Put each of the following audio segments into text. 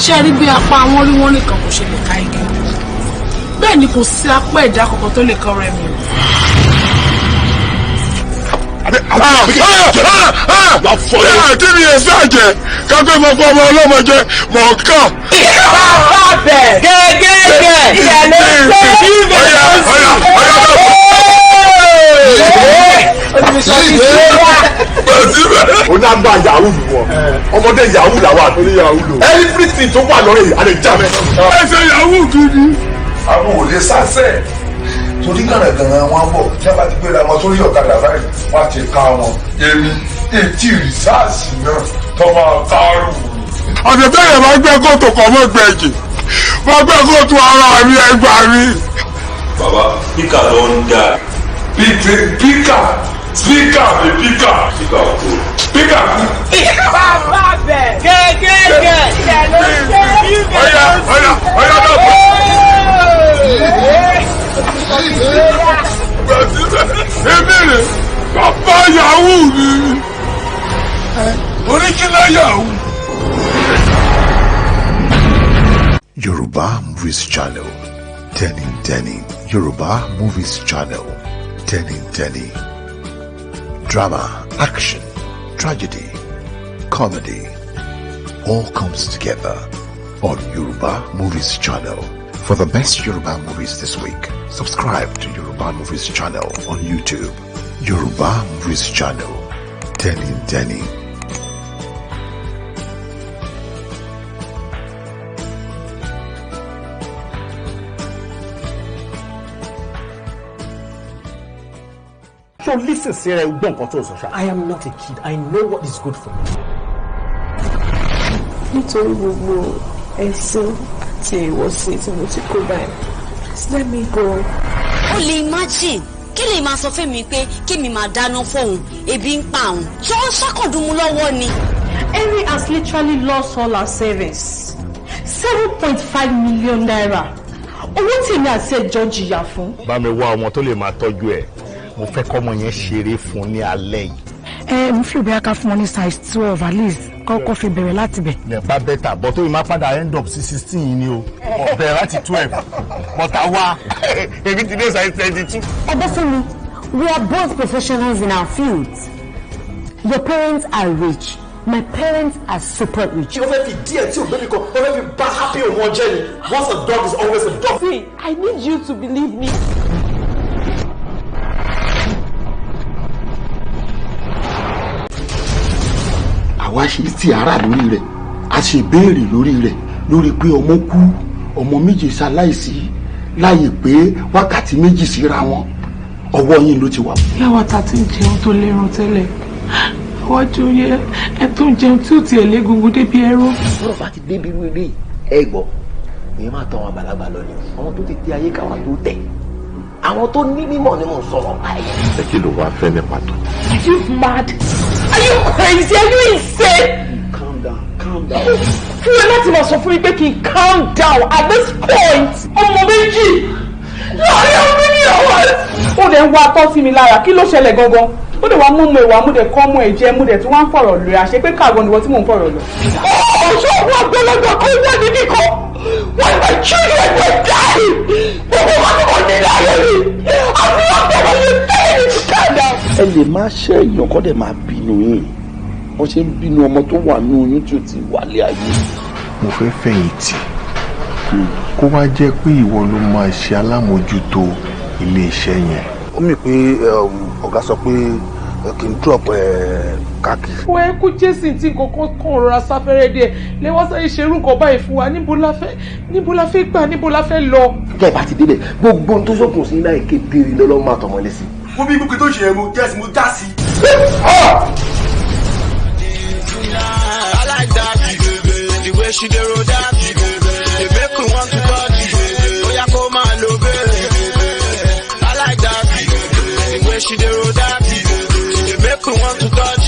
ṣé rí bí apá àwọn orí wọn nìkan kò ṣe lè ka igi bẹ́ẹ̀ ni kò sí apá ẹ̀dá kankan tó lè kọ́ rẹ̀ mi. kí ni èsì àjẹ́ kápẹ́ mọ fún ọmọ ọlọ́mọ jẹ mọ̀ kàn. gẹ́gẹ́ o náà gba yahoo lu wọn ọmọdé yahoo làwọn àtúndì yahoo lò everything tó wà lọ́rọ̀ yìí àlè jà mẹ́. ẹ ṣe yahoo gidi. àwọn ò lè sàṣẹ torí gànàgànà wọn bọ tí a bá ti gbéra wọn sórí ọ̀kadà báyìí wọn ti ká wọn èmi ètí rìsáàsì náà tó máa kárù. ọ̀sẹ̀ bẹ́ẹ̀ máa gbẹ́ kóòtù kọ́ mọ́ gbẹ̀jì máa gbẹ́ kóòtù ara mi ẹgbàá mi. bàbá píkà ló ń dà píkà píkà bàbá bẹ̀ gẹ́gẹ́ ọ̀yà náà bọ̀. Ebere, bàbá yahoo ni. Oríkìlá yahoo. Yoruba Movies Channel, Teni. Yoruba Movies Channel, Teni. Drama, action, tragedy, comedy, all comes together on Yoruba Movies Channel. For the best Yoruba movies this week, subscribe to Yoruba Movies Channel on YouTube. Yoruba Movies Channel, Teni. So listen, Sarah, you don't control social. I am not a kid. I know what is good for me. Nítorí gbogbo ẹ̀sìn àti ìwọ̀sìn tí mo ti kó báyìí. Just let me go. O lè imagine kí lè máa sọ fún mi pé kí mi máa dáná fóun ebi ń pa òun ṣé ó ṣàkọ̀dùnmú lọ́wọ́ ni. Eri has literally lost all her savings. 7.5 million naira. Owó tèmi àti ẹjọ́ jìyà fún. Bá mi wá ọmọ tó lè máa tọ́jú ẹ̀. Mo fẹ́ kọ́mọ yẹn ṣeré fún ní alẹ́ yìí. Mo fi ìbéra ká fún wọn ní size 12 at least kọ́kọ́ fi bẹ̀rẹ̀ láti bẹ̀. Lẹ́ẹ̀bá bẹ́tà bọ́ tó yìí máa padà end up sí 16 yìí ni o. Bẹ̀rẹ̀ láti 12. Bọ́tà wá èmi ti dé size 22. Ọbáfẹ́mi, we are both professionals in our fields. Your parents are rich. My parents are super rich. Ṣé o fẹ́ fi díẹ̀ tí o gbé mi kan, o fẹ́ fi bá happy òun ọjẹ́ ni? Once a dog is always a dog. See, I need you to believe me. Àwa ṣe ti ara lórí rẹ̀ a ṣe béèrè lórí rẹ̀ lórí pé ọmọ kú ọmọ méjì ṣaláìsí láyè pé wákàtí méjì síra wọn ọwọ́ yín ló ti wà. Láwa ta ti ń jẹun tó lérun tẹ́lẹ̀ wájú yẹ ẹ tó ń jẹun tí ò tiẹ̀ légungun débi ẹrú. sọ̀rọ̀ bá ti débi wíwí ẹ gbọ́ èyí máa tọ́ àwọn àgbàlagbà lọ ni àwọn tó ti tẹ ayé káwa tó tẹ̀ àwọn tó ní mímọ̀ ni mò ń sọ̀rọ̀ báyìí. ẹ kí ló wá fẹ́ ní pàtó. Are you mad? Are you crazy? Are you insane? Calm down. Fún ẹ láti máa sọ fún mi pé kí n calm down at this point. Ọmọ méjì láàrin ọmọ ènìyàn. Ó lè ń wá tọ́ sí mi lára kí ló ṣẹlẹ̀ gangan? Ó lè wá mú mu ìwà mú dẹ̀ kọ́ mú ẹ̀jẹ̀ mú dẹ̀ tí wọ́n ń fọ̀rọ̀ lọ àṣẹ pé káàgọ́ ni wọ́n tí mò ń fọ̀rọ̀ lọ. Ọ̀ṣọ́ òun àgbẹ̀lọ́gbà kó wọ́n ní nìkan. When my children were dying, gbogbo wọn ni mo ní láyé mi. Àbí wọ́n bẹ̀rẹ̀ yìí bẹ́ẹ̀ ni to calm down. ẹ lè má ṣe èèyàn kọ́ dẹ̀ máa bínú yín wọ́n ṣe ń bínú ọmọ tó wà ní oyún tí ó ti wálé ayé. Mo fẹ́ fẹ̀yìntì kó wá jẹ́ pé ìwọ ló máa ṣe alámòjútó ilé-iṣẹ́ yẹn. ó mì pé ọ̀gá sọ pé kì í drop káàkiri. Wọ́n ẹ kú Jésì tí nǹkan kan rọra sáfẹ́rẹ́ díẹ̀ lẹ́wọ́n sáyé ṣerú nǹkan báyìí fún wa níbo la fẹ́ gbà níbo la fẹ́ lọ. kẹ́ ẹ bá ti débẹ̀ gbogbo ohun tó sọ̀kùn sí náà èké bèrè lọ́lọ́ máa tọmọ lẹ́sìn. mo bí gbogbo tó ṣe é mo jẹ́sí mo já sí. I like that, the way she dey roll that, they make me want to party. Oh yeah, come on, love it. I like that, the way she dey roll that, they make me want to touch.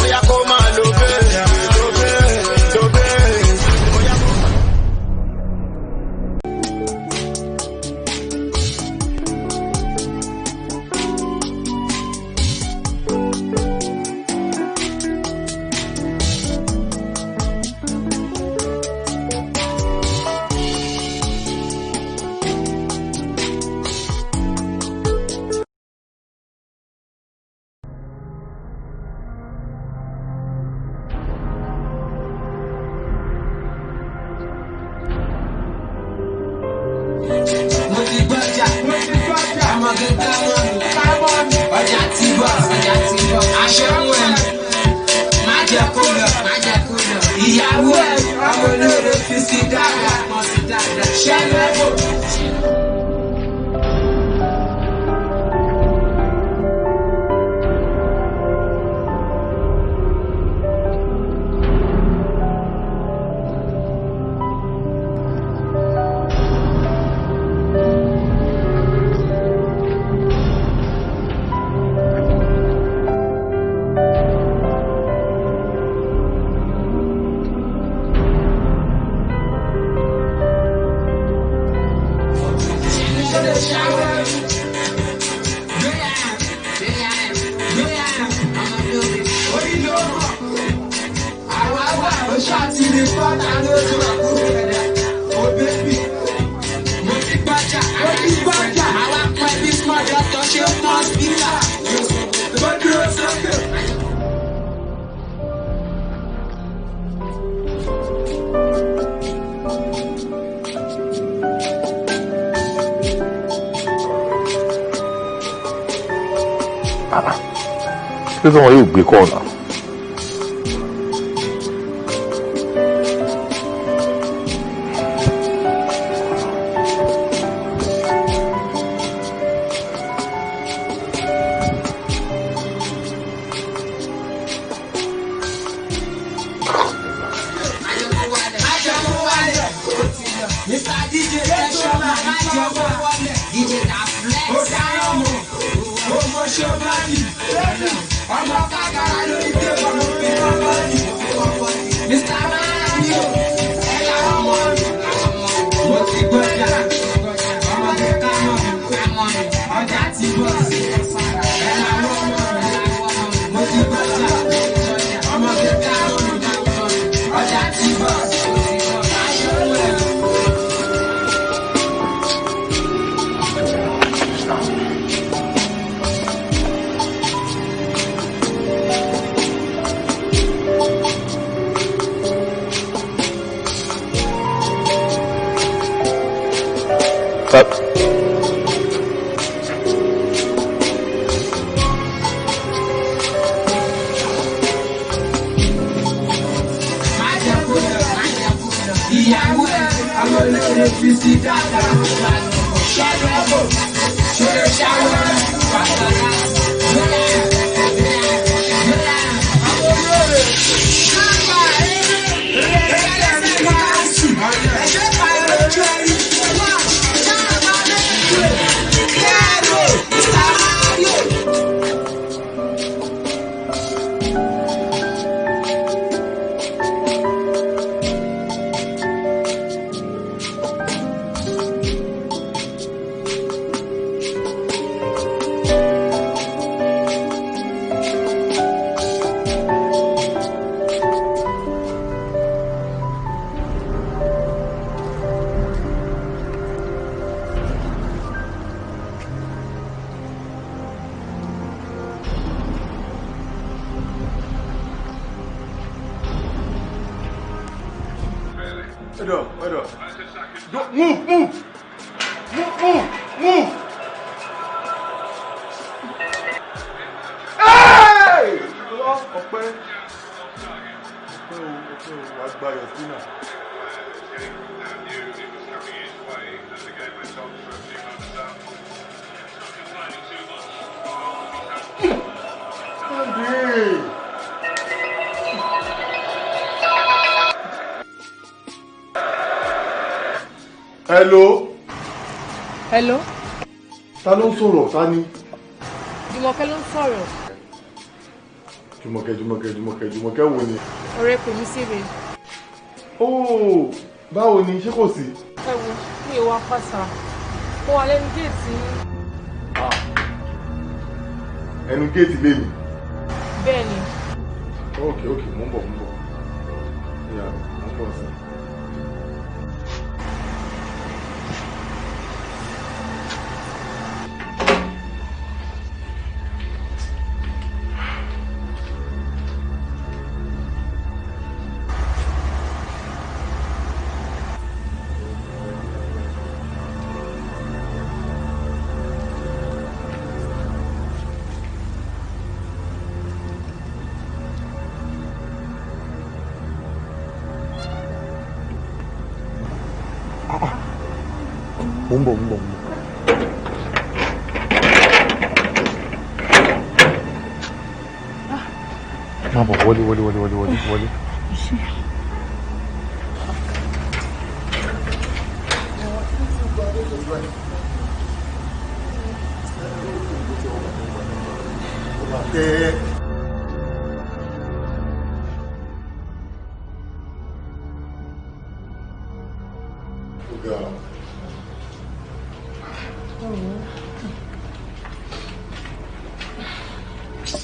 Oh yeah, come on, love it, love it, love it. Oh yeah. ọmọge kámọ́nù ọjà ti bọ̀ aṣẹ́wó ẹ̀ má jẹ́ kó lọ ìyàwó ẹ̀ ọmọ olóore fi sí dáadáa ṣẹlẹ̀ bò. Ṣé sọ́wọ́n yóò gbé kọ́ ọ̀nà? Hello. Hello. Ta ló ń sọ̀rọ̀? Ta ni? Jùmọ̀kẹ́ ló ń sọ̀rọ̀. Jùmọ̀kẹ́ wo ni? Ọ̀rẹ́ pè mí sí rè. Óò, báwo ni? Ṣé kò sí? Ẹ wo, mi ò wá pàṣà. Mo wà lẹ́nu géètì. Ẹnu géètì lé mi. Bẹ́ẹ̀ni. Ok, mo ń bọ̀. Ìyá, mo ń bọ̀ sí. mo ń bọ̀. Má bọ̀ wọlé.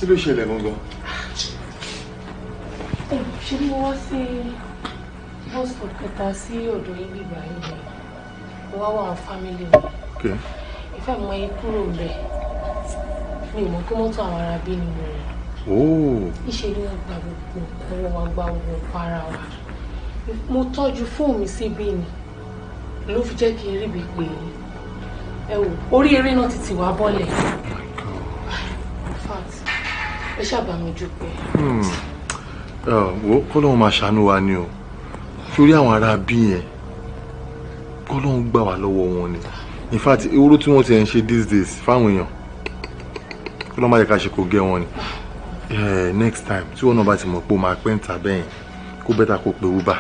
Kí ló ṣẹlẹ̀ gangan? Ṣé mo wá sí bọ́sùn kẹta sí ọ̀dọ̀ yín bíbá yìí mo wá wà àwọn fámílì mi. Ìfẹ́ mi máa yí kúrò bẹ̀. Mi ò mọ̀ pé mọ́tò àwọn ará bí ni mo rìn. Ìṣe ni wọ́n gba gbogbo nǹkan wọn gba gbogbo para wa. Mo tọ́jú fóònù mi síbí ni ló fi jẹ́ kí n rí ibi pé ẹ wò orí eré náà ti tì wá bọ́lẹ̀. In fact ẹ ṣàbàmì jù pé. Wo kọ́lọ́hún máa ṣàánú wa ni o sórí àwọn ará bí yẹn kọ́lọ́hún gbà wá lọ́wọ́ wọn ni in fact ewúro tí wọ́n ti ń ṣe these days fáwọn èèyàn kọ́lọ́hún má yẹ ká ṣe kò gẹ́ wọn ni next time tí wọ́n náà bá ti mọ̀ pé o máa pẹ́ ń ta bẹ́yẹn kó bẹ́tà kó pe Uber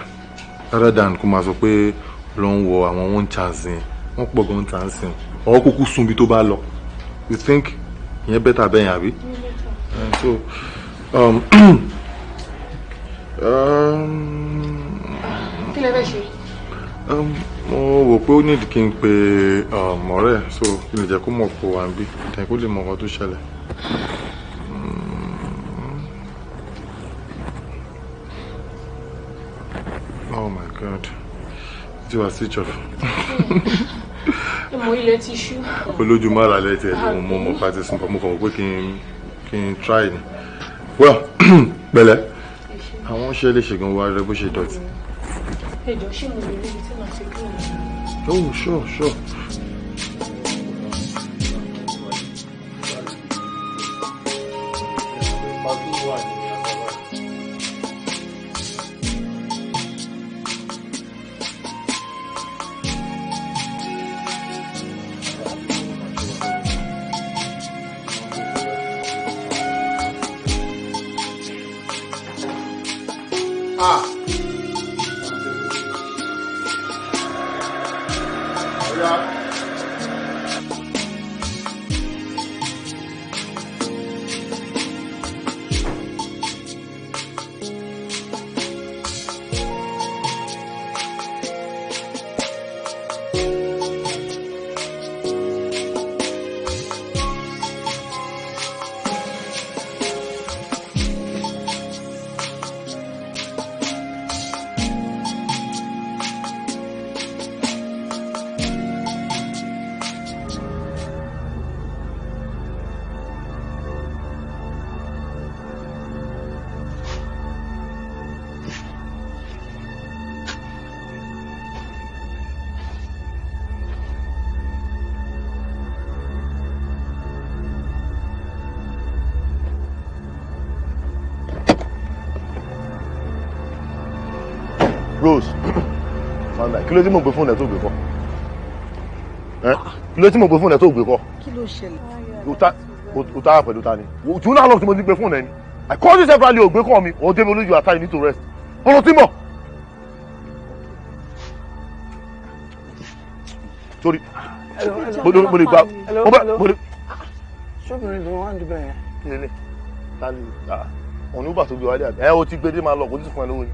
rather than kó máa sọ pé ló ń wọ àwọn one chance yẹn wọ́n pọ̀ gan ta ń sìn ọ̀ kúkú sun bí tó bá lọ you think ìyẹn bẹ́tà bẹ́yẹn àbí so kí lẹ fẹ́ ṣe. mo wò pé ó nídìí kí n pe ọ̀rẹ́ so kí lè jẹ́ kó mọ̀ pé wà ń bí tẹ̀ kó lè mọ̀ nǹkan tó ṣẹlẹ̀. Oh my God it was switch off. Mo ilẹ̀ ti ṣú. olójúmọ́ ara lẹ́tẹ̀ ẹ̀ mo mọ̀ pàtí sùn pọ̀ mo kàn wọ́n pé kí n try ni. Well pẹ̀lẹ́ àwọn ṣe lè ṣe gan wa rẹ bó ṣe dọ̀tí. Ẹjọ́ ṣé mo lè rí ibi tí màá ṣe kí n. Oh sure. Rose kí ló tí mo gbé fún ẹ tó gbé kọ kí ló tí mo gbé fún ẹ tó gbé kọ kí ló ṣẹlẹ̀. o ta pẹ̀lú ta ni tí ó náà lọ tí mo ti gbé fún ẹ ni I call you separately o gbé kọ́ mi o dé mi olójú ata you need to rest bọ́lá tí mọ̀ sorry mo lè gba mo lè. ṣọ́bìnrin ló wá ń dúbẹ̀ yẹn. kí lélẹ̀ ta ni ọ̀nà Uber tó gbé wálé àbí o ti gbé dé máa lọ kò tí fún ẹ lówó ni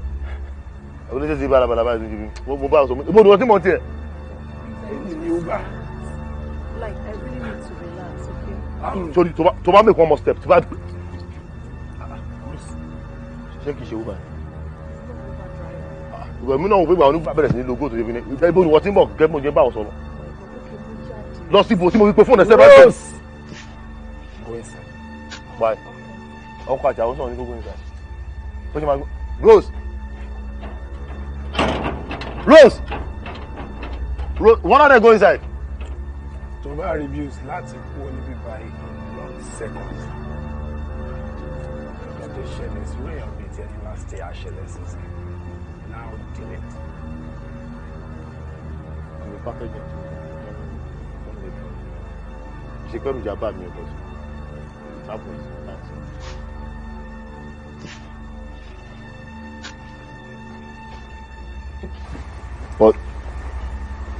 olóṣèlú ti balabala báyìí níbi mo bá sọ mo dùn ọtí mọ tiẹ. Like I really need to relax, okay? Sorry, to make one more step. Ṣé kìí ṣe Uber? Ìgbà mi náà wò pé ìgbà wọn bẹ̀rẹ̀ sí ní logo tó yẹ fi ní. Ibo ni wọ́n ti ń bọ̀ gẹ́gẹ́ bí mo jẹ́ bá wọn sọ̀rọ̀. Lọ sí ibo tí mo fi pe fóònù ẹ̀ sẹ́fẹ̀ bẹ́ẹ̀. Bye. Ọkọ̀ àti àwọn sọ̀rọ̀ ní gbogbo ìgbà. Bó ṣe máa gbọ́. Rose, when are they going inside? To buy reviews, láti kú níbí báyìí long seconds. Because the shell is way of it and last day our shell is now delete. I'm packaging. ṣe pẹ́rù ìjà bá mi ọ̀bọ̀ sí sábọ̀ sí.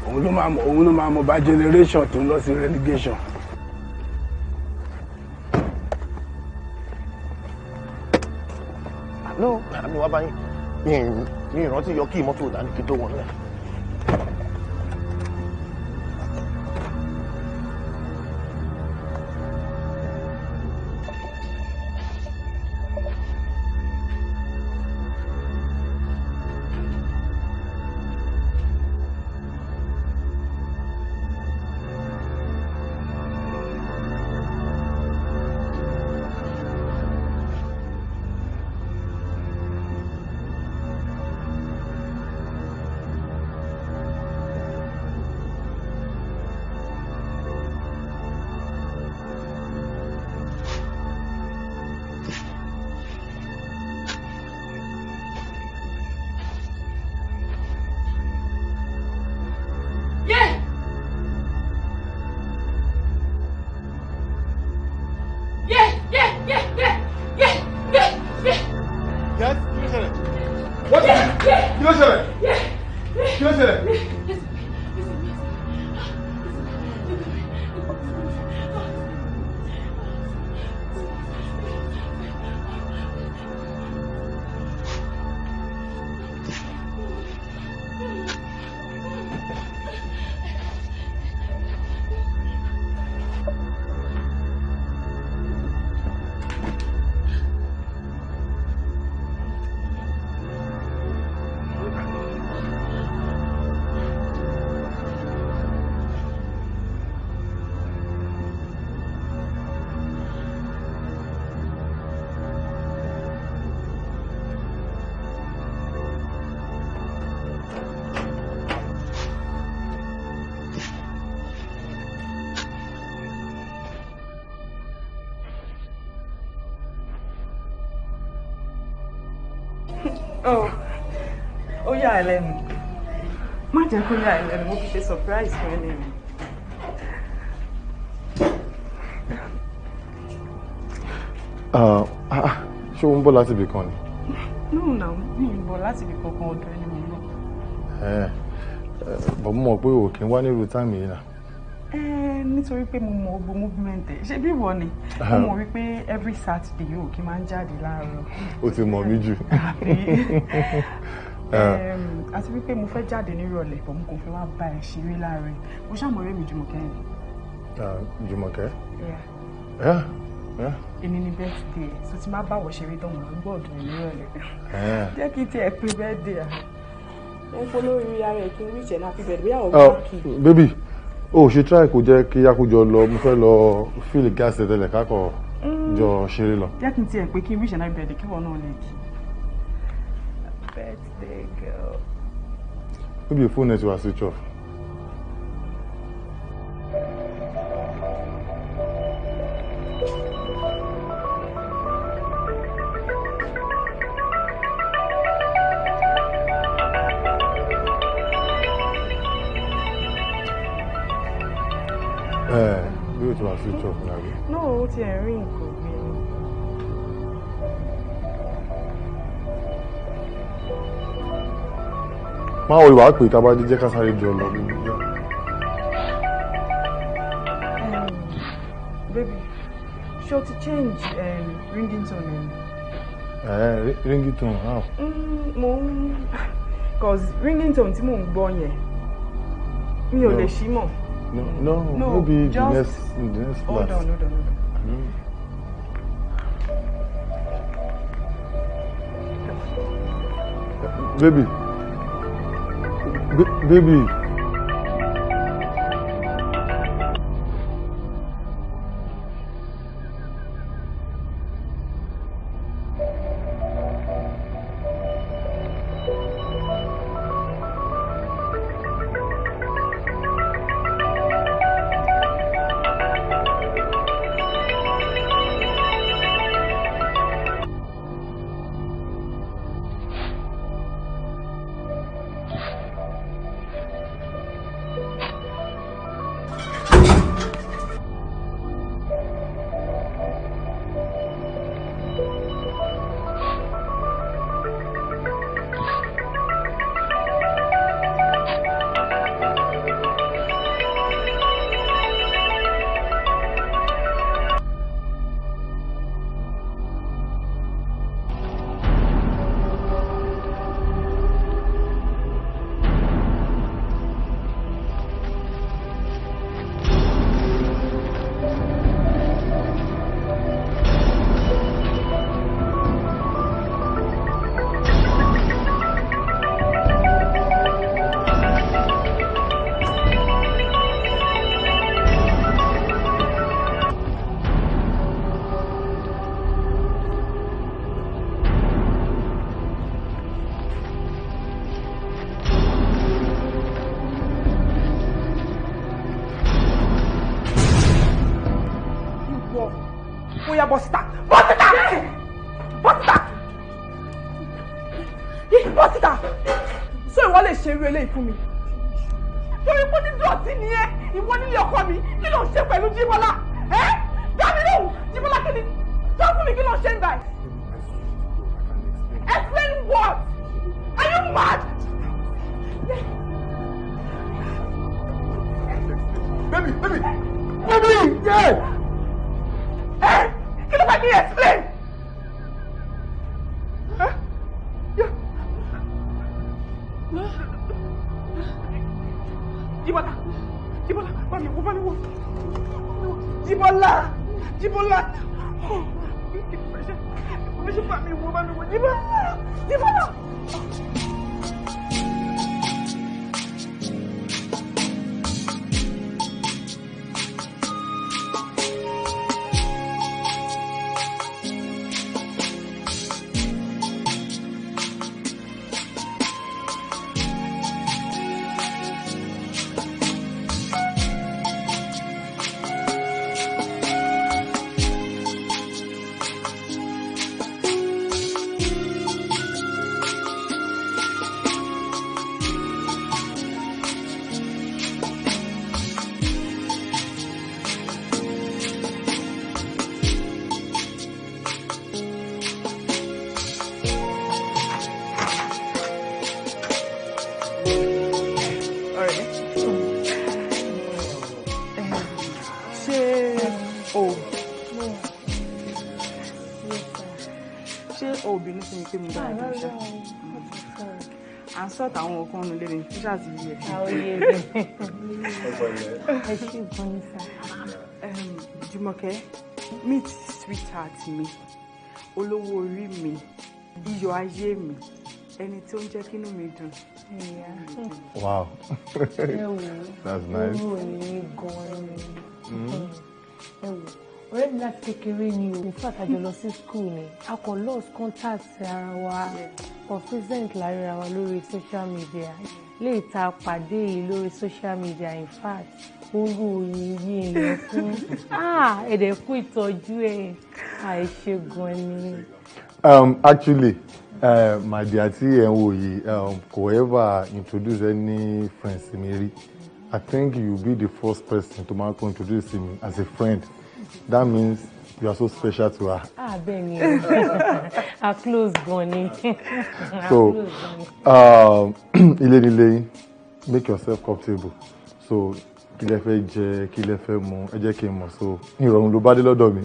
òun ló máa mọ̀ bá generation tó ń lọ sí relegation. no àmì wá báyìí mi ìrántí yọ kí mọ́tò dání kí tó wọn náà. Ó yà ẹ́ lẹ́nu. Má jẹ́ kó yà ẹ́ lẹ́nu, mo fi ṣe surprise fún ẹni mi. Ṣé o ń bọ̀ láti ibì kan ni? No, mi ń bọ̀ láti ibì kankan ọ̀dọ̀ ẹni mi náà. Bọ̀ mo mọ̀ pé o kì í wá ní irú táìmì yìí náà. Nítorí pé mo mọ gbogbo movement ẹ̀. Ṣé bí ìwọ ni? Mo mọ̀ wípé every Saturday yóò kí máa ń jáde láàárọ̀. O ti mọ̀ mí jù. Àti wípé mo fẹ́ jáde nírọ̀lẹ́ bọ̀ mo kò fẹ́ wá bá ẹ ṣeré láàárọ̀. Mo ṣàmọ̀rẹ́ mi Jùmọ̀kẹ́ ni. Jùmọ̀kẹ́? Èmi ni birthday so ti máa báwọ̀ ṣeré tán mọ̀ gbọ́dọ̀ nírọ̀lẹ́. Jẹ́ kí tiẹ̀ pé birthday à. Ẹ polórí ara ẹ̀ kí n rí ìṣẹ̀ náà fi bẹ̀rẹ̀ bí àwọn bá kì í. Baby, o ṣe try kó jẹ́ kí Yakujọ lọ, mo fẹ́ lọ fíìlì gáàsì tẹ́lẹ̀ kákọ̀ jọ ṣeré lọ. Jẹ́ kí n tiẹ̀ pé kí n rí ìṣẹ̀ náà bẹ̀rẹ̀ kí wọ́n náà lè kí. Birthday girl. Maybe your phone net was switch off. Bí o ti wá switch off náà rí. No, ó ti ẹ̀ rí nǹkan gbé. Máa wọ ìwà pé tábà jẹ́ ká sáré jọ lọ. Baby, ṣé o ti change ringing tone ẹ̀? Ringing tone, how? Cause ringing tone tí mò ń gbọ́ yẹn, mi ò lè ṣí mọ̀. No, maybe the next Hold class. on. Baby. Baby. bọ́ síta bọ́ síta bọ́ síta bọ́ síta so ìwọ lè ṣe irú eléyìí fún mi torí pé ní dọ̀tí ni ẹ ìwọ nílé ọkọ mi kí ló ń ṣe pẹ̀lú Jíbọ́lá ẹ dábì lóhùn Jíbọ́lá kí ni sọ fún mi kí ló ń ṣe ń gbà ẹ. Explain what? Are you mad? Baby, yeah. Hey, kí ló fẹ́ kí explain? Jíbọ́lá, bá mi wò. Jíbọ́lá. Jíbọ́lá, Jíbọ́lá. À ń sọ̀tà àwọn ọkàn ọ̀nà lẹ́nu tí ṣáà ti rí ẹ̀. Ẹ ṣe gan ni sá. Jùmọ̀kẹ́, meet sweetheart mi, olówó orí mi, iyọ̀ ayé mi, ẹni tó ń jẹ́ kínú mi dùn. Wow. That's nice. Owó yìí gan ni. Ẹ wò, ọ̀rẹ́ mi láti kékeré ni o. In fact, a jọ lọ sí school ni. A kò lost contact ara wa. Present lára wa lórí social media. Lè ta pàdé yìí lórí social media. In fact, orú yìí èèyàn fún. Ẹ̀dẹ̀ fún ìtọ́jú ẹ̀. Àìṣe gan ni. Actually, my dear tí ẹ̀ ń wò yìí kò ever introduce any friends to me. I think you be the first person to make introduce me as a friend. That means you are so special to her. Bẹ́ẹ̀ni, a close gan ni. So, ilé nílé yín, make yourself comfortable. So, kí lẹ fẹ́ jẹ, kí lẹ fẹ́ mu, ẹ jẹ́ kí n mọ̀. So, ìrọ̀rùn ló bá dé lọ́dọ̀ mi.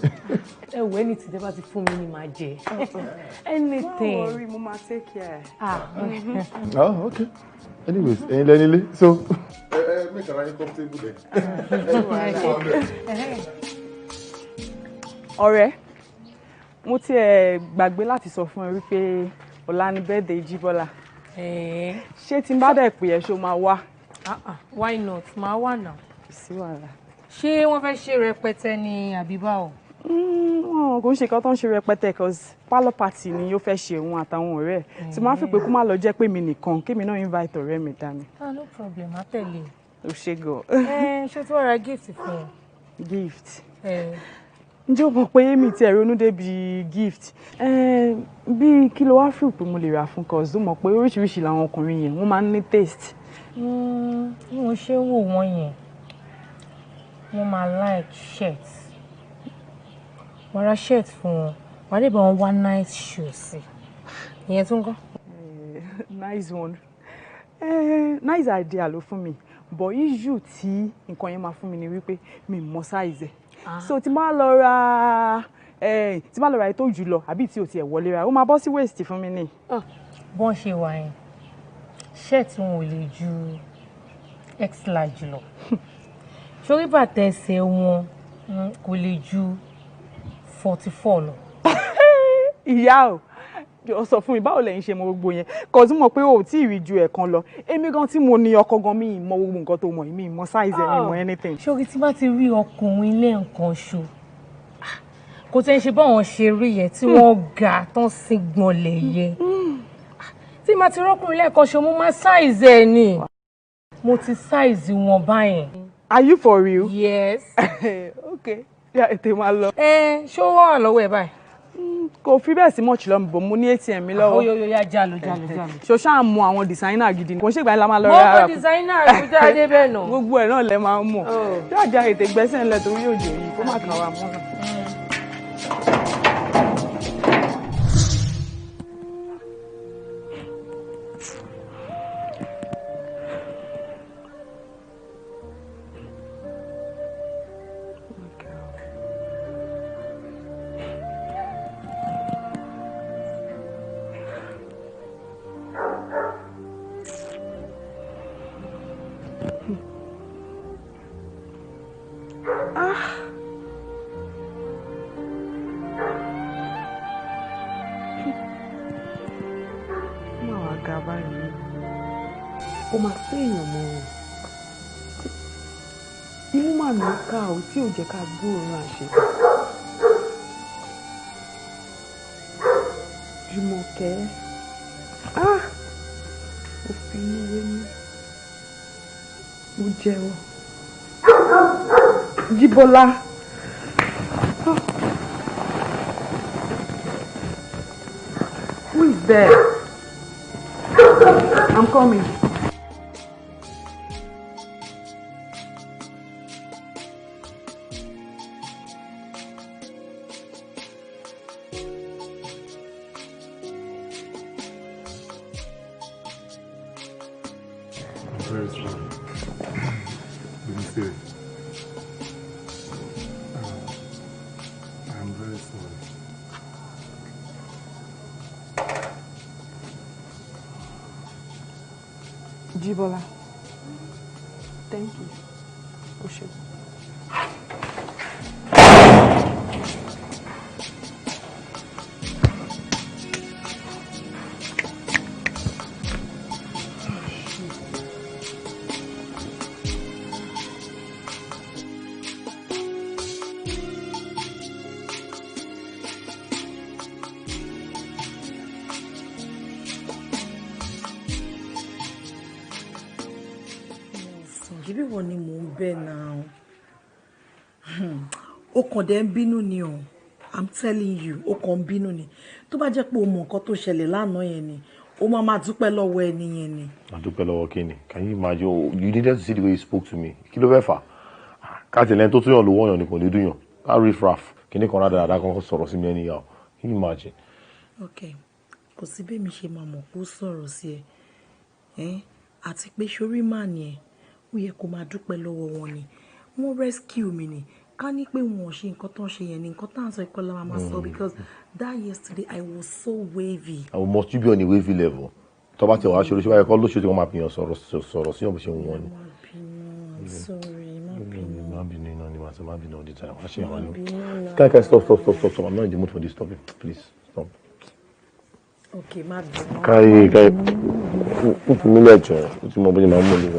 Ẹ wo ẹni tí tẹ́ bá ti fún mi ni màá jẹ. Anything. Don't worry, mo máa take care. Oh, okay. Anyways, ẹ̀yin lẹ nílé. So, make ara yín comfortable then. Ọ̀rẹ́, mo tiẹ̀ gbàgbé láti sọ fún ẹ wípé ọ̀la ni birthday Jíbọ́lá. Ṣé tí n bá dẹ̀ pè ẹ́ ṣó máa wá? Why not? Máa wà náà. Sí wàhálà. Ṣé wọ́n fẹ́ ṣe rẹpẹtẹ ní àbíbá o? Wọn kò ń ṣe kan tó ń ṣe rẹpẹtẹ cause parlour party ni yóò fẹ́ ṣe òun àtàwọn ọ̀rẹ́ ẹ̀. Tí máa fi pé kó má lọ jẹ́ pé mi nìkan kémi náà invite ọ̀rẹ́ mi dání. No problem, á tẹ̀lé. O ṣe gan. Ṣé tí wọ́n ra gift fún ọ? Gift. Ǹjẹ́ o mọ̀ pé mi ti ẹ̀ ronú débi gift? Bí kí ló wá feel pé mo lè rà fún cause ó mọ̀ pé oríṣiríṣi làwọn ọkùnrin yẹn wọ́n máa ń ní taste. Mo ṣe ń wò wọ́n yẹn wọ́n máa like shirt. Wọ́n ra shirt fún wọn wọ́n á lè bá wọn wá nice shoes sí ìyẹn tún kọ́. Nice one. Nice idea ló fún mi but issue tí nǹkan yẹn máa fún mi ni wípé mi mọ size ẹ̀. So tí máa lọ ra ètò jù lọ àbí tí o tiẹ̀ wọlé ra ó máa bọ́ sí waist fún mi ni. Bọ́n ṣe wà yẹn shirt wọn ò lè ju x large lọ sórí bàtà ẹsẹ̀ wọn kò lè ju 44 lọ. Ìyá o jọ sọ fún mi báwo lẹ́yìn ṣe mọ gbogbo yẹn kò tún mọ̀ pé o ò tí ì rí ju ẹ̀kan lọ èmi gan tí mo ní ọkọ gan mi mọ gbogbo nǹkan tó mọ̀ mi mọ size ẹ̀ mi mọ anything. sórí tí bá ti rí ọkùnrin lẹ́ẹ̀kan ṣo kò tẹ́ ń ṣe báwọn ṣe rí yẹn tí wọ́n ga tán sí gbọ̀nlẹ̀ yẹn tí màá ti rọ́kùnrin lẹ́ẹ̀kan ṣo mo máa size ẹ̀ ni mo ti size wọn báyẹn. Are you for real? Yes. Okay. yà ètè máa lọ. Ṣé ó wà lọ́wọ́ ẹ̀ báyìí? Kò fi bẹ́ẹ̀ sí much lọ́mù bò mo ní ATM mi lọ́wọ́. Oyoyoya jalo. Ṣo ṣáà mú àwọn designer gidi ni kò ṣègbà yẹn la máa lọ rà. Mo mọ designer rẹ̀ jáde bẹ́ẹ̀ náà. Gbogbo ẹ̀ náà lẹ máa mọ̀. Jájà ètè gbẹ́sẹ̀ ńlẹ̀ torí òjò yìí kó má kàn wá mọ́. Tí ò jẹ́ ká gbóòórùn àṣẹ. Jùmọ̀kẹ́. Mo fi inú wé mi. Mo jẹ́wọ́. Jíbọ́lá. Who is there? I'm coming. Jibola, thank you. Oshe. Ibi wo ni mò ń bẹ now? Ó kàn dé ń bínú ni o. I'm telling you, ó kàn ń bínú ni. Tó bá jẹ́ pé o mọ nǹkan tó ṣẹlẹ̀ lánàá yẹn ni, ó máa dúpẹ́ lọ́wọ́ ẹni yẹn ni. A dúpẹ́ lọ́wọ́ kí ni? Can you imagine? You needed to see the way he spoke to me. Kí ló fẹ́ fà? Káàtì lẹ́yìn tó tún yàn ló wọ́n yàn ni kò lè dún yàn. That riff raff. Kí ni kan dáadáa kan sọ̀rọ̀ sí mi ẹni yà. Can you imagine? Okay. Kò sí bẹ́ẹ̀ mi ṣe máa mọ̀ kó sọ̀rọ̀ sí ẹ. Àti pé ṣorí mà ni ẹ. Ó yẹ kó máa dúpẹ́ lọ́wọ́ wọn ni. Wọ́n rescue mi ni. Ká ní pé wọn ò ṣe nǹkan tó ń ṣe yẹn ni nǹkan tá à ń sọ ìkọlá máa sọ because that yesterday I was so wavy. I must you be on a wavy level. Tó bá ti wá ṣòro ṣe báyìí kọ́ lóṣù tí wọ́n máa fi hàn sọ̀rọ̀ sí ọ̀bùn ṣe wọn ni. I'm sorry, má bínú. Má bínú iná ni màá sọ má bínú all the time. Wá ṣe àwọn ni. Can stop. I'm not in the mood for this topic. Please stop. Okay, má bínú. Káyé fún mi lẹ́jọ̀ ó ti mọ bóyá máa mú olùwà.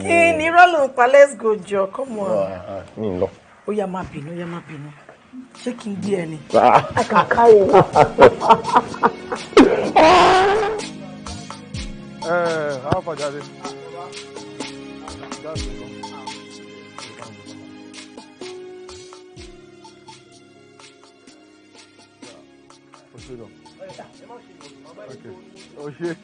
Kí ni rọ́lù pa let's go jọ come on. Mi ń lọ. Ó yá má bínú. Ṣé kí n gbé ẹ ni? I can carry you. How far jáde? Okay. Oh shit.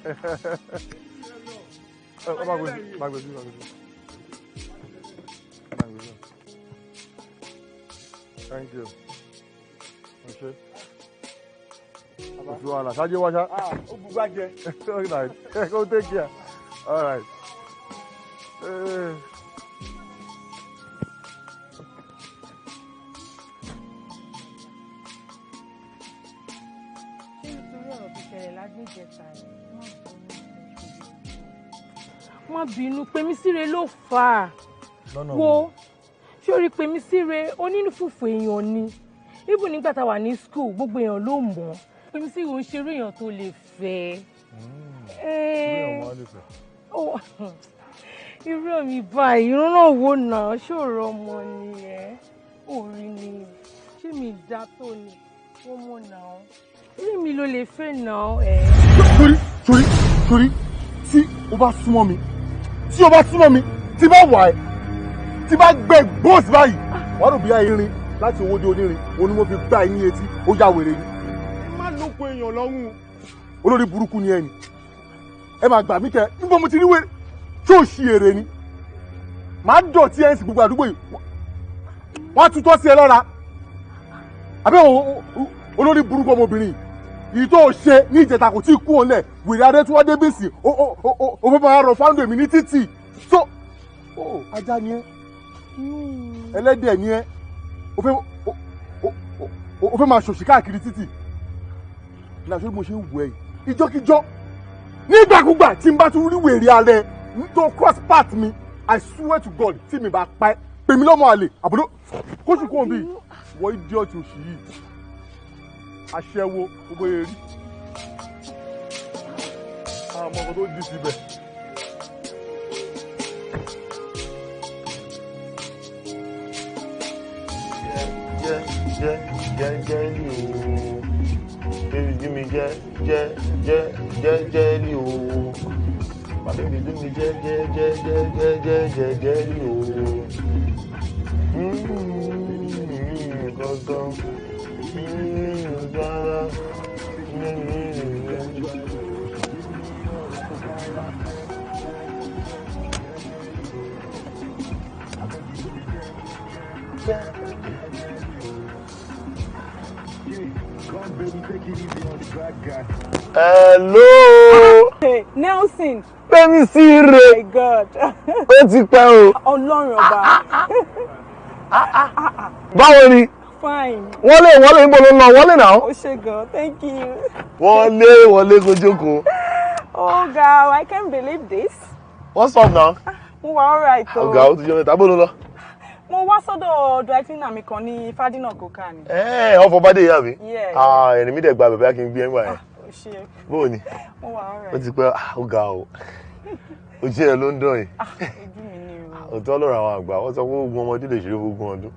Thank you. Okay. If you wanna, Saji wash All right. Go take care. All right. Má bínú pé mi síre ló fà á. Wo ṣé o rí pé mi síre onínúfùfù èèyàn ni. Even nígbà tá a wà ní school gbogbo èèyàn ló mọ̀. Pé mi síre ò ń ṣeré èèyàn tó lè fẹ́. Irú mi báyìí irun náà wò náà ṣòro ọmọ ni ẹ. Orí ni ṣé mi dá tó ni wọ́n mọ̀ náà. Irú mi ló lè fẹ́ náà ẹ. Torí tí o bá súnmọ́ mi tí bá wà ẹ́ tí bá gbẹ bọ́ọ̀sì báyìí wọ́n rò bí i irin láti owó dé onírin òun ni mo fi gbá ẹ ní etí ó já wèrè ni. ẹ má lóko èèyàn lọ́rùn olórí burúkú ni ẹni ẹ máa gbà mí kẹ níbo mo ti rí wèrè tí ò ṣí èrè ni màá dọ̀tí ẹ̀ ń sì gbogbo àdúgbò yìí wọ́n á tutọ́ sí ẹ lọ́ra àbẹ́ olórí burúkú ọmọbìnrin yìí tó ṣe ní ìjẹta kò tí ì kú òun lẹ̀ wèrè adé tí wọ́n dé bèsì ó fẹ́ máa rọ fáńdò èmi ní títì so ajá ni ẹ ẹlẹ́dẹ̀ ni ẹ o fẹ́ máa ṣòṣì káàkiri títì ní aṣọ bí mo ṣe ń wù ẹ́ yìí ìjọ́kíjọ́ nígbàkúgbà tí n bá tún rí wèrè alẹ́ tó cross path mi I swear to God tí mi bá pa ẹ́ pèmí lọ́mọ àlè àbúrò kóṣù kò bí wọ́n idiot òṣì yìí aṣẹ́wó gbogbo eré àwọn ọmọ tó di síbẹ̀. Jẹ́lí o baby give me jẹ́lí o my baby give me jẹ́lí o gangan Hello. Hey, Nelson. Fẹ́mi sí re. Oh my God. Ó ti pẹ́ o. Ọlọ́run ọba. Báwo ni? Fine. Wọlé ń bọ̀ ló lọ, wọlé náà. Ó ṣé gan, thank you. Wọlé kó jókòó. Oh God, I can't believe this. What's up now? Mo wà alright o. Ọ̀gá ó ti jẹ́ mẹ́ta, bó ló lọ? Mo wá sọ́dọ̀ dry cleaner mi kan ní Fadina Koka ni. Ọ̀fọ̀ bá dé ìyá mi? Yeah. Ẹni mi dẹ̀ gba bẹ̀bẹ̀ kí n gbé ẹ̀ ń gbà yẹn. Ó ṣé. Bó ni? Mo wà alright. Ó ti pẹ́ ọ̀gá o. Ojú ẹ̀ ló ń dán yìí. Ojú mi ni o. Òótọ́ lọ́rọ̀ àwọn àgbà, wọ́n sọ pé ogún ọmọdé lè ṣeré ogún ọdún.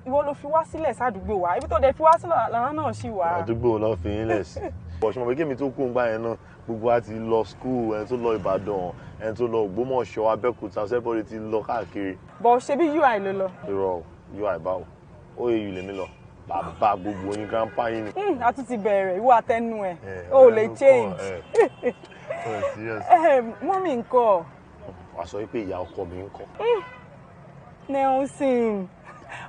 Ìwọ ló fi wá sílẹ̀ sádùúgbò wa, ibi tó dẹ̀ fi wá sílẹ̀ làwọn náà ṣì wà. Àdúgbò lọ fi yín lẹ̀ sí. Bọ̀ṣọ́ mọ̀ pé kémi tó kú ń gbà yẹn náà gbogbo wa ti lọ skul ẹni tó lọ Ìbàdàn ẹni tó lọ Ògbómọ̀ṣọ́ Abẹ́òkúta sẹ́bọ̀rì ti lọ káàkiri. Bọ̀ ṣe bí UI ló lọ. Irọ́ UI báwo OAU lèmi lọ bàbá gbogbo yín grandpa yín ni. A tún ti bẹ̀rẹ̀ ìwọ àtẹnu ẹ̀ o ò lè change. Mọ́mì ńkọ́. Wà á sọ pé ìyá ọkọ mi ńkọ́. Nelson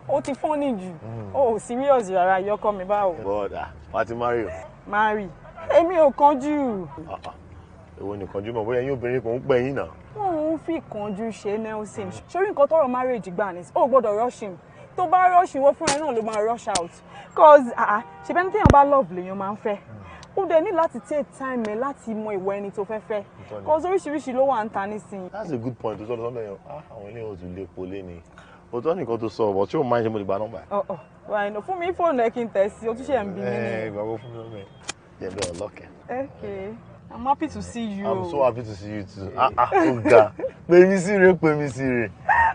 ó ti fọ́nì jù o ò serious rárá ìyọkọ mi báwo. Bọ́ọ̀dà wà á ti marry o. Marry èmi ò kánjú. Èwo ni kánjú mọ̀ bóyá yín obìnrin kò ń pẹ́ yín náà. Wọ́n ń fi kánjú ṣe Nelson sórí nǹkan tọrọ marriage gbà ní o gbọ́dọ̀ rush him tó bá rush ìwọ fúnra ẹ náà ló máa rush out cause ṣe bẹ́ẹ̀ ni téèyàn bá love lèèyàn máa ń fẹ́ ó dẹ̀ ní láti take time ẹ láti mọ ìwọ ẹni tó fẹ́ fẹ́ cause oríṣiríṣi ló wà ń ta nísìnyí. That's a good point tó sọ lọ́dọ̀ yẹn àwọn ilé ìwòsàn lè polé ni òótọ́ nìkan tó sọ ọ̀bọ̀ tí ó máa ń ṣe mo lè gba nọ́mbà. Wàá fún mi fóònù ẹ kí n tẹ̀ sí o tún ṣe ń bí mi ni. Ìgbàgbọ́ fún mi lọ́mọ ẹ̀ jẹ́ bẹ́ẹ̀ ọlọ́kẹ́. Okay, I'm happy to see you. I'm so happy to see you too. Ọ̀gá pèmí sí rè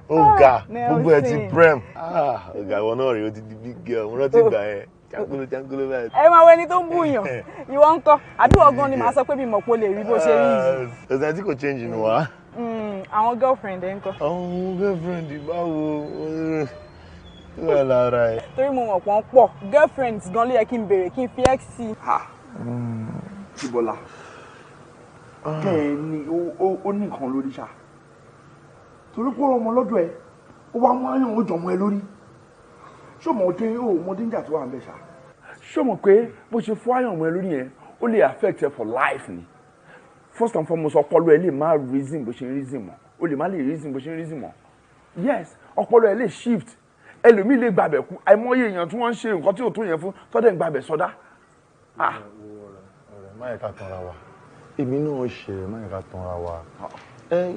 ọ̀gá gbogbo ẹ̀ ti prem. Ọ̀gá ìwọ náà rèé o ti di big girl mo rántí ìgbà yẹn jángolo báyìí. Ẹ máa wẹni tó ń búyàn ìwọ ń kọ́ àbí ọgán ni màá sọ pé mi mọ̀ pé o lè rí bó ṣe rí yìí. Ẹ̀sìn tí kò change nù wá. Àwọn girlfriend ẹ̀ ń kọ́. Àwọn girlfriend báwo wà lára ẹ̀. Torí mo mọ̀ pọ́n pọ̀ girlfriends gan ló yẹ kí n béèrè kí n fi x sí. Tíbọ́lá kẹ́ ẹ ní ó ní nǹkan lórí ṣá torí pé ọmọ lọ́dọ̀ ẹ ó wá mú àyàn ó jọmọ ẹ lórí ṣọmọdé níjà tó wà ń bẹ ṣá. ṣọmọ pé bó ṣe fún àyàn ọmọ ẹ lórí yẹn ó lè affect ẹ for life ni first and foremost ọpọlọ ẹ lè má reason bó ṣe ń reason mọ́ ó lè má lè reason bó ṣe ń reason mọ́ yes ọpọlọ ẹ lè shift ẹlòmíì lè gbàbẹ̀ kú àìmọye èèyàn tí wọ́n ń ṣe nǹkan tí ò tó yẹn fún tọ́dẹ̀ ń gbàbẹ̀ sọdá. Má yẹ ká tanra wa èmi náà ṣe má yẹ ká tanra wa ẹ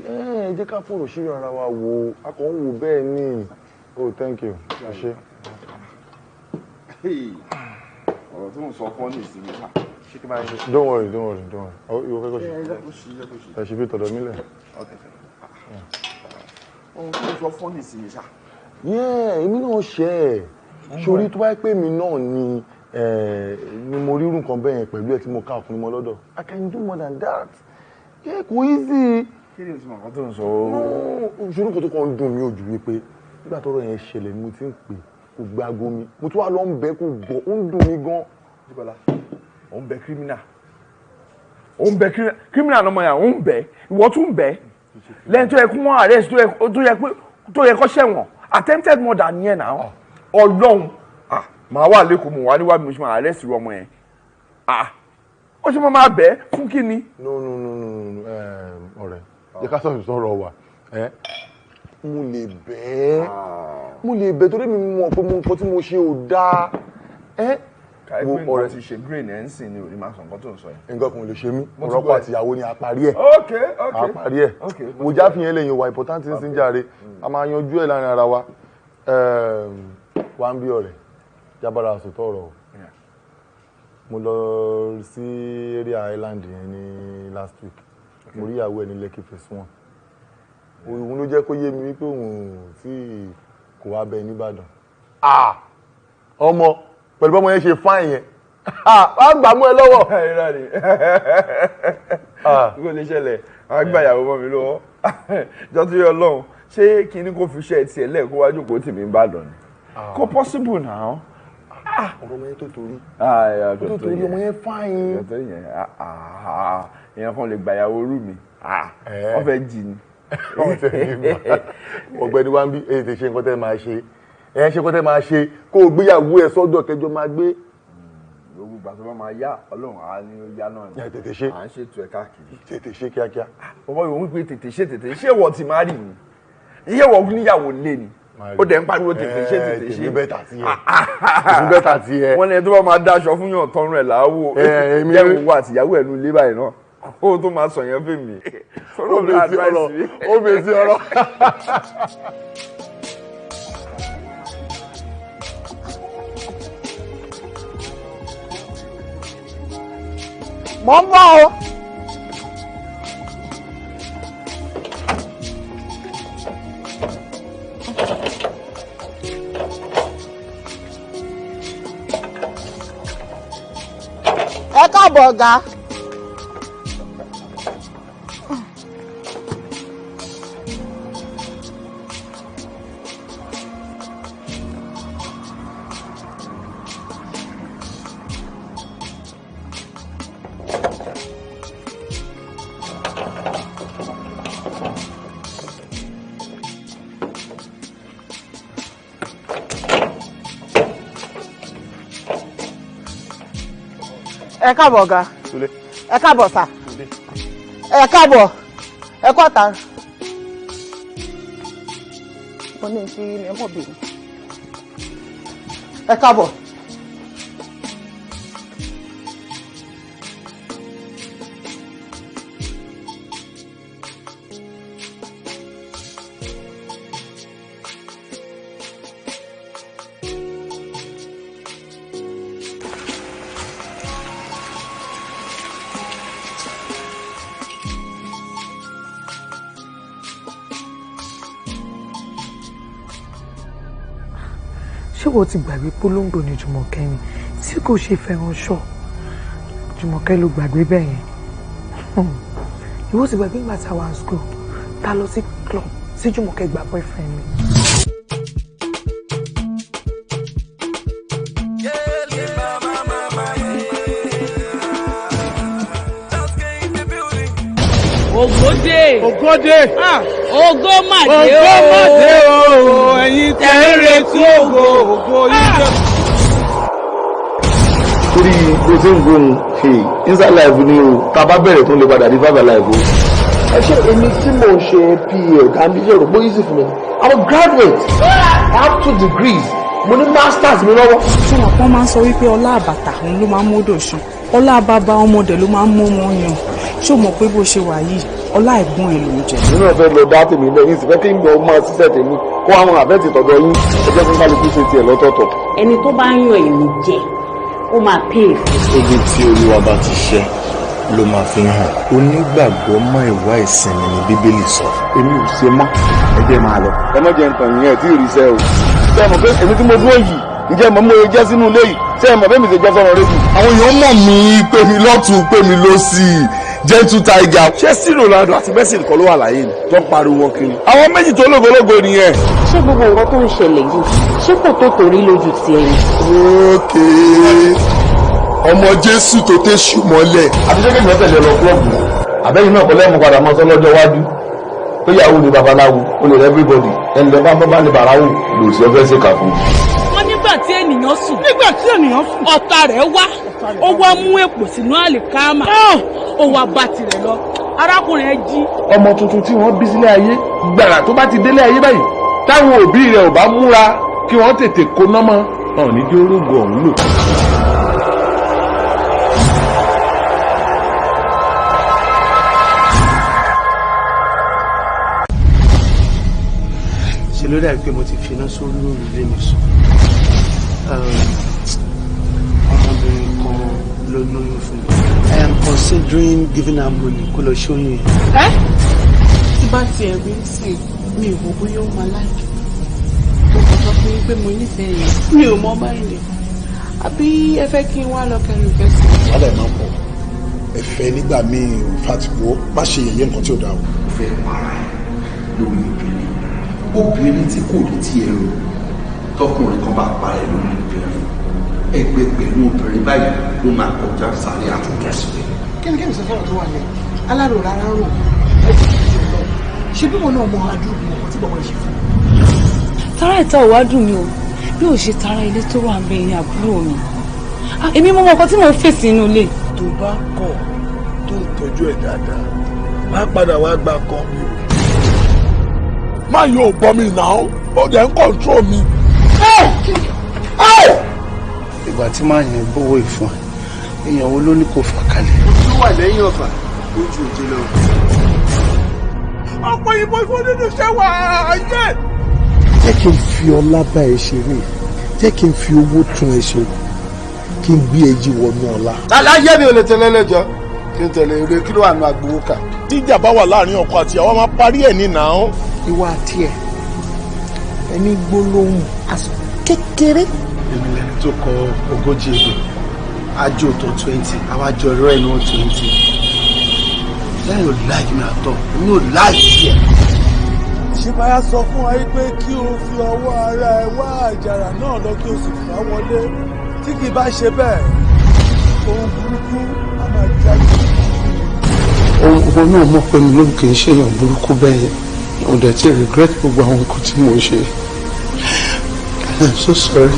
jẹ́ ká fọ̀rọ̀ sí ara wa wo a kàn ń wò bẹ́ẹ̀ ni oh thank you ẹ ṣe. ọ̀rọ̀ tí mo sọ fún ọ ní ìsinmi ṣá ṣé kí n bá yẹ ṣe. don't worry ìwọ kẹ́kọ̀ọ́ ṣe ẹ ṣe bí tọ̀dọ̀ mílẹ̀. ohun tí mo sọ fún ọ ní ìsinmi ṣá. èmi náà ṣe ẹ sórí tó bá pè mí náà ni mo rí irú nǹkan bẹ́ẹ̀ yẹn pẹ̀lú ẹ̀ tí mo ká ọkùnrin mọ́ lọ́dọ̀ I can do more than that kò easy kí ni o ti mọ̀ nǹkan tó ń sọ? òṣèlú kan tó kàn ń dùn mí ojú wípé nígbà tọ́rọ̀ yẹn ṣẹlẹ̀ ni mo ti ń pè kò gbé aago mi mo tún wá lọ ń bẹ kó gbọ́ ó ń dùn mí gan. Jíbọ́lá ó ń bẹ kírímínà ó ń bẹ kírímínà lọ́mọ yẹn ó ń bẹ ìwọ tún ń bẹ lẹ́yìn tó yẹ kó wọ́n arrest tó yẹ kó ṣẹ̀wọ̀n attempted murder ni ẹ̀ náà Ọlọ́run màá wà lẹ́kọ̀ọ́ mo wà níwájú mo ṣe máa arrest irú ọmọ yẹn ó ṣe máa bẹ̀ fún kí ni. no ọ̀rẹ́ jẹ́ ká sọ̀rọ̀ wà mo lè bẹ́ẹ̀ torí mi mọ̀ pé mo nǹkan tí mo ṣe ò dáa. káyọ̀ pé nǹkan ti ṣe green ẹ̀ ń sìn ni ò ní máa sọ nǹkan tó ń sọ yẹn. nǹkan kan lè ṣe mí ọ̀rọ̀kọ àtìyàwó ni àparí ẹ̀. àparí ẹ̀ mo já fi yẹn lẹ́yìn ìwà important things ń jàre a máa yanjú ẹ̀ láàrin ara wa. wá ń bí ọ̀rẹ́ jábára àsòtọ́ ọ̀rọ̀ o mo lọ sí area island yẹn ní last week mo rí ìyàwó ẹ̀ ní Lekki phase 1 òun ló jẹ́ kó yé mi wípé òun tí kò wá bẹ nìbàdàn ọmọ pẹ̀lú bọ́mọ yẹn ṣe fáìn yẹn wá gbà mú ẹ lọ́wọ́. kó lè ṣẹlẹ̀ wọ́n gbà ìyàwó mọ́ mi lọ́wọ́ jọ́tí Ọlọ́run ṣé kinní kò fi ṣe tiẹ̀ lẹ́ẹ̀kó wájú kó tì mí ń bàdàn ni kò possible now. ọ̀rọ̀ ọmọ yẹn tó torí ọmọ yẹn fáìn. èèyàn kan lè gbà ìyàwó rú mi wọ́n fẹ́ jì ni. ọ̀gbẹ́ni wa ń bí èyí ti ṣe nǹkan tẹ́ máa ṣe ṣe nǹkan tẹ́ máa ṣe kó o gbéyàwó ẹ sọ́dọ̀ kẹjọ máa gbé. gbogbo ìgbà tó bá máa yá Ọlọ́run á ní ó yá náà ni tètè ṣe à ń ṣètò ẹ̀ káàkiri. tètè ṣe kíákíá. ọmọ yòówù ń pè tètè ṣé wọ́n ti máa rì ni iye wọ́n níyàwó lé ni ó dẹ̀ ń pariwo tètè ṣe. tèmi bẹ́tà ti ẹ. wọ́n ní ẹni tó bá máa dáṣọ fún yàn tọrùn ẹ̀ láwò jẹ́wọ́ wà àtìyàwó ẹ̀ nú ilé báyìí náà ó tó máa sọ yẹn fún mi. ó bèsì ọ̀rọ̀. mọ̀ ń bọ̀ o. ẹ káàbọ̀ ọ̀gá. ẹ káàbọ̀ ọ̀gá ẹ káàbọ̀ sà ẹ káàbọ̀ ẹ kọ́ ta mo ní kí ni ẹ mọ̀ bèèrè ẹ káàbọ̀. ṣé wo ti gbàgbé polongo ní Jùmọ̀kẹ́ ni tí kò ṣe fẹ́ràn ṣọ́ Jùmọ̀kẹ́ ló gbàgbé bẹ́ẹ̀ yẹn ìwọ ti gbàgbé ìgbà tá a wà school ta lọ sí club tí Jùmọ̀kẹ́ gba boyfriend mi. Ògòdè. Ògòdè. Ògo màdé o. Ògo màdé o. Ẹ̀yin tẹ́ ń retí ògo yìí jẹ́. Torí bó ṣe ń gbóhùn inside life ni o tá a bá bẹ̀rẹ̀ tó ń lè padà ní five alive o. Ẹ ṣe èmi tí mò ń ṣe PA ọ̀gá mi yọ̀rọ̀ bó easy fún mi. I'm a graduate. I have 2 degrees. Mo ní masters mi lọ́wọ́. Ṣé wọ́n máa ń sọ wípé ọlá àbàtà òun ló máa ń módò ṣan ọlá bàbá ọmọdé ló máa ń mú wọn yàn ṣé o mọ̀ pé bó ṣe wà yìí ọlá ẹ̀gbọ́n ẹ̀ ló ń jẹ. nínú ọ̀fẹ́ lọ dá tèmi lẹ́yìn sí fẹ́ kí n gbọ́ máa ṣiṣẹ́ tèmi kó àwọn àfẹ́tì tọ̀dọ̀ yín ẹjẹ́ fún kálukú ṣe tiẹ̀ lọ́tọ̀ọ̀tọ̀. ẹni tó bá ń yan èmi jẹ ó máa pè é fún. ojú tí Olúwa bá ti ṣẹ́ ló máa fi hàn onígbàgbọ́ mọ́ ìwà ìsinmi ni Bíbélì sọ. èmi ò ṣe mọ́ ẹ jẹ́ máa lọ ẹ má jẹ́ nǹkan yẹn tí ì rí iṣẹ́ o ṣé ẹ mọ̀ pé èmi tí mo dúró yìí ǹjẹ́ mọ̀ mo jẹ́ sínú ilé yìí ṣé ẹ mọ̀ bẹ́ẹ̀ mi ṣe jẹ́ sọ́run rédíò. àwọn èèyàn mọ̀ mí pé mi lọ́tún pé mi lósì Gentle Tiger. Ṣé sí Ronaldo àti Messi nìkan ló wà láyé ni tó ń pariwo wọn kiri? Àwọn méjì tó lógológo nìyẹn. ṣé gbogbo nǹkan tó ń ṣẹlẹ̀ yìí ṣé kò tó torí lójú ti ẹ̀yìn. ókè ọmọ Jésù tó tẹ̀sù mọ́lẹ̀. àbíṣe kí ènìyàn tẹ̀lé lọ kúlọ̀bù àbẹ́yìn náà kọ́lẹ́ mú padà mọ́ sọ lọ́jọ́ iwájú pé ìyàwó ni babaláwo ó lè rẹ́ everybody ẹni lọ bá ní bàráwò lò sí ọfẹ́ ṣèkà fún. wọ́n nígbà tí ènìyàn sùn ọ̀tá rẹ̀ wá ó wá mú èpò sínú àlìkámà ó wá bá tirẹ̀ lọ arákùnrin ẹ jí. ọmọ tuntun tí wọ́n bí sílé ayé gbàrà tó bá ti délé ayé báyìí táwọn òbí rẹ̀ ò bá múra kí wọ́n tètè kóná mọ́ náà ní dé orógbó ọ̀hún lò. ṣe ló dàbí pé mo ti finá sórí òrùlé mi sùn ọmọbìnrin kan ló lóyún fún mi. I am considering giving her money kó lọ ṣóyún yẹn. ẹ tí bá tiẹ̀ rí sí mi ò mọ bóyá ó máa láìpẹ́ tó kọ́ sọ fún mi pé mo nífẹ̀ẹ́ yẹn mi ò mọ báyìí lè àbí ẹ fẹ́ kí n wá lọ kẹrin ìfẹ́ sí. wàhálà ẹ̀ máa ń pọ̀ ẹ̀fẹ̀ nígbà míì fatiwo má ṣe yẹ̀yẹ́ nǹkan tí ò dáa o. ó fẹ́ para ẹ̀ lórí obìnrin tí kò ní tí ẹ rò tọkùnrin kan bá para ẹ̀ lórí obìnrin ẹgbẹgbẹ̀rún obìnrin báyìí ló máa kọjá sáré àtúntò sílẹ̀. kíni kí ni sọfọ́nà tó wà ní alárò rárá rò ṣe bí wọn náà mọ adúgbò ọkọ tí bàbá ṣe fún mi. tara ìta ò wá dùn mí o bí ò ṣe tara ilé tó wà ń bẹ ní àbúrò mi èmi mọ ọkọ tí mo fèsì inú ilé. tó bá kọ̀ tó tọ́jú ẹ̀ dáadáa má padà wá gba kan mi o. má yóò bọ́ mi náà ó dẹ̀ ń kọ̀ntró mi. ìgbà tí màá yẹn gbówó ìfún ẹ èèyàn wo ló ní kó fà kalẹ̀. ojú wà lẹ́yìn ọ̀fà ojú òjé lọ. ọ̀pọ̀ ìbọn ìfún nínú iṣẹ́ wà á yẹ. jẹ́ kí n fi ọlá bá ẹ ṣeré jẹ́ kí n fi owó tún ẹ ṣe kí n gbé ẹjí wọnú ọlá. aláyé mi ò lè tẹ̀lé lẹ́jọ́ kí n tẹ̀lé eré kí ló wà nù agbowó kà. tíjà bá wà láàrin ọkọ àti àwọn máa parí ẹ̀ ní nàá. ìwà àti ẹ ẹni gbólóhùn aṣọ kékeré. èmi lẹni tó kọ ogójì èdè àjò tó 20 àwájọ ọ̀rọ̀ ẹ̀ náà 20 lẹ́yìn ò láì mi àtọ̀ èmi ò láì tiẹ̀. ṣíbáyà sọ fún wa pé kí o fi ọwọ́ ara ẹ wá àjàrà náà lọ kí o sì fà wọlé tí kì í bá ṣe bẹ́ẹ̀ ohun burúkú á máa jáde. ohun náà mọ̀ pé mi ló kì í ṣèyàn burúkú bẹ́ẹ̀ mo dẹ̀ ti regret gbogbo àwọn nǹkan tí mo ṣe. I'm so sorry.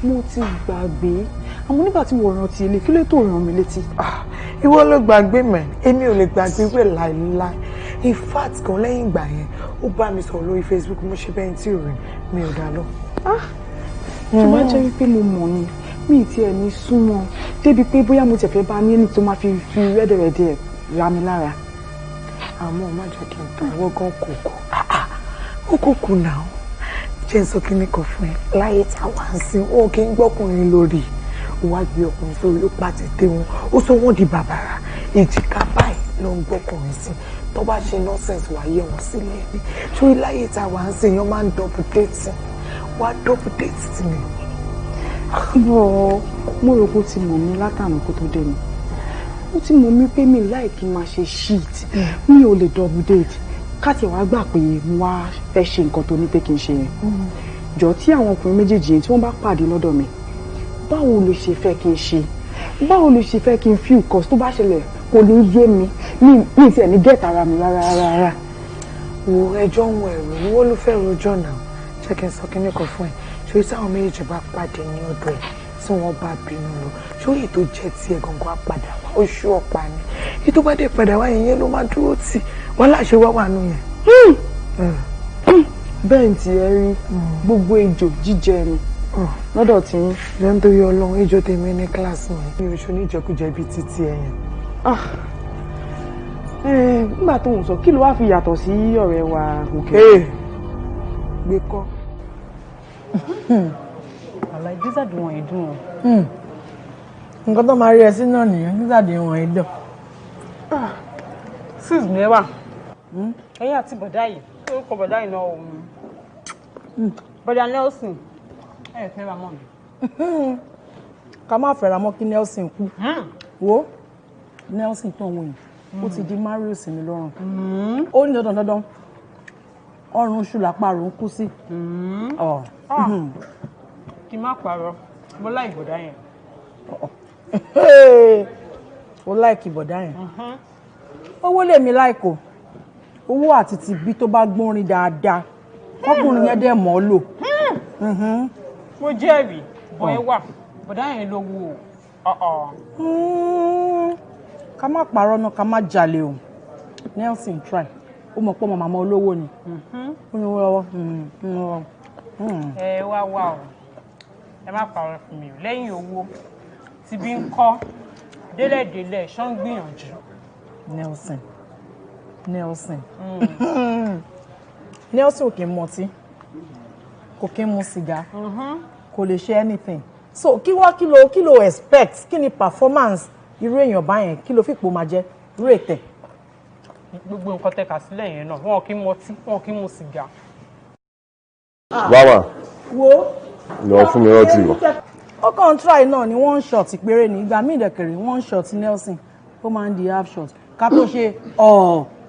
mo ti gbàgbé àwọn nígbà tí mo rántí ilé kí ló tó ràn mí létí. ìwọ ló gbàgbé mẹ èmi ò lè gbàgbé rẹ láìláì in fact kan lẹ́yìn ìgbà yẹn ó bá mi sọ̀rọ̀ lórí Facebook mo ṣe bẹ́ẹ̀ tí ò rí mi ò dá lọ. tó bá jẹ́ wípé mo mọ̀ ni mi ì tiẹ̀ ní súnmọ́ débi pé bóyá mo tẹ̀fẹ́ bá ní ẹni tó máa fi rẹ́dẹ̀rẹ́dẹ̀ ra mi lára. àmọ́ má jẹ́ kí n tán ìwọ gan kòkó ó kòkó náà jẹ́ ń sọ kíní kan fún ẹ láyé táwa ń sin ó kí n gbọ́kùnrin lórí wá gbé ọkùnrin sórí ó pàtẹ dé wọn ó sọ wọn di bàbàrà èjìká báyìí ló ń gbọ́kùnrin sí tó bá ṣe nọ́sẹ̀nsì wà yẹ wọn sílẹ̀ ní ṣórí láyé táwa ń sin èèyàn máa ń dọ́bù déètì wá dọ́bù déètì tì mí. mo rò pé ó ti mọ̀ mí látàrí kó tó dé mi ó ti mọ̀ mí pé mi láì kí n máa ṣe shit mi ò lè dọ́bù déètì káàtì wàá gbà pé mo wá fẹ́ ṣe nǹkan tó ní pé kí n ṣe yẹn jọ tí àwọn ọkùnrin méjèèjì yẹn tí wọ́n bá pàdé lọ́dọ̀ mi báwo ló ṣe fẹ́ kí n ṣe báwo ló ṣe fẹ́ kí n feel cause tó bá ṣẹlẹ̀ kò ní yé mi tiẹ̀ ní get ara mi rárá. wo ẹjọ́ ń wọ ẹ̀rù ni wọ́n ló fẹ́ rojọ́ náà jẹ́ kí n sọ kíní kan fún ẹ ṣòrí táwọn méjèèjì bá pàdé ní ọ̀dọ̀ ẹ̀ tí wọ́n bá bínú lọ ṣòrí ètò jẹ́ tiẹ̀ gangan á padà wá oṣù ọ̀pá ni ètò bá dé padà wá yẹn ló máa dúró tì wọ́n láṣẹ wá wà nù yẹn. bẹ́ẹ̀ ni tiẹ̀ rí gbogbo ejò jíjẹ ni lọ́dọ̀ tí ń. lẹ́nu tó yọ ọlọ́run ejò tèmi ní kíláàsì mi mi ò ṣe oníjẹkújẹ bíi títí ẹ̀yìn. nígbà tó ń sọ kí ló wá fi yàtọ̀ sí ọ̀rẹ́ wa òkè. gbé kọ́. àlàyé dísàdì wọ̀nyí dùn ọ́. nǹkan tó máa rí ẹ sí náà nìyẹn dísàdì wọ̀nyí dùn. sis mi ẹ wà ẹ̀yin àti bọ̀dá yìí kí orúkọ bọ̀dá yìí náà òun bọ̀dá Nelson ẹ fẹ́ ra mọ́ mi. ká má fẹ́ ra mọ́ kí Nelson kú wo Nelson tó ń wò yìí ó ti di Marius mi lọ́rùn ó ní dandan ọrùn oṣù làpárò ń kú sí. kí n má parọ́ mo láì bọ̀dá yẹn. ó láìkì bọ̀dá yẹn owó lèmi láìkò owó àti tìbí tó bá gbórin dáadáa ọkùnrin yẹn dẹ̀ mọ́ lò. mo jẹ́rìí bọ́ẹ̀ wà bọ̀dá yẹn ló wù ọ́. ká má parọ́ náà ká má jalè o Nelson try ó mọ̀ pé ọmọ màmá olówó ni ó ní owó lọ́wọ́. ẹ wá o ẹ má parọ́ fún mi lẹ́yìn owó tí bí ń kọ́ délẹ̀délẹ̀ ṣọ́ ń gbìyànjú. Nelson ò kí ń mọtí kò kí ń mu sìgá kò lè ṣe anything so kí lo expect kí ni performance irú èèyàn báyẹn kí ló fipò máa jẹ irú ètè. gbogbo nǹkan tẹ̀ka sílẹ̀ yẹn náà wọn kì í mọtí wọn kì í mu sìgá. bàbá wo lọ fún mi rántí lọ. ó kàn ń try náà ni one shot péré ní ìgbà míì dẹ̀kẹ̀rẹ̀ one shot Nelson ó máa ń di half shot ká tó ṣe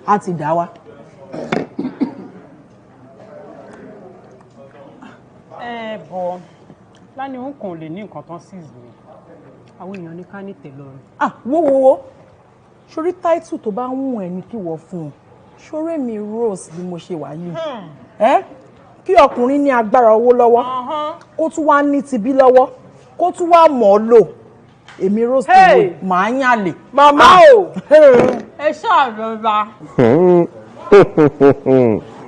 á ti dá wa. bọ̀ lánìí òun kàn lè ní nǹkan tán sí ìlú àwọn èèyàn ní ká ní tẹ́lọ́rùn. wo sórí táìtù tó bá ń wù ẹ́ ní kí wọ́n fún un sórí mi Rose bí mo ṣe wà yìí kí ọkùnrin ní agbára owó lọ́wọ́ kó tún wá ní tibí lọ́wọ́ kó tún wá mọ̀ ọ́ lò èmi Rose tó wò máa ń yàlè. màmá o ẹ ṣàrọ̀ra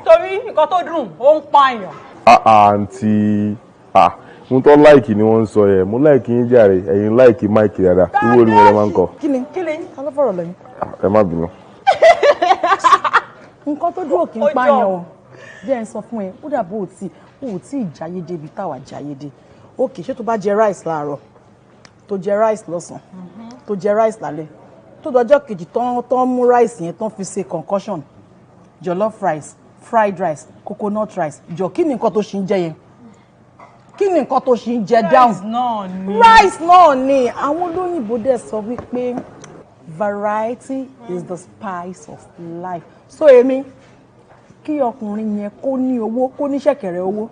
torí nǹkan tó dùn ó ń pààyàn. àǹtí mo tọ́ láìkì ni wọ́n ń sọ yẹn mo láìkì yín jàre ẹ̀yin láìkì máìkì dáadáa owó orí wọn lè máa ń kọ. kí ni ká ló fọ̀rọ̀ lẹ́yìn. ẹ má bínú. nǹkan tó dúró kí n pààyàn o jẹ́ ń sọ fún ẹ ó dàbí ò tí ì jáyé débi táwa jáyé dé òkè ṣé tó bá jẹ rice láàárọ̀ tó jẹ rice lọ́sàn-án tó jẹ rice lálẹ́ tó dọjọ́ kejì tán mú rice yẹn tán fi ṣe concoction jollof rice fried rice coconut rice jọ kí ni nǹkan tó ṣì ń jẹ yẹn kí ni nǹkan tó ṣì ń jẹ dáhùn rice náà ni àwọn olóyìnbó dẹ̀ sọ wípé variety is the spice of life so èmi kí ọkùnrin yẹn kó ní owó kó ní ṣẹ̀kẹ̀rẹ̀ owó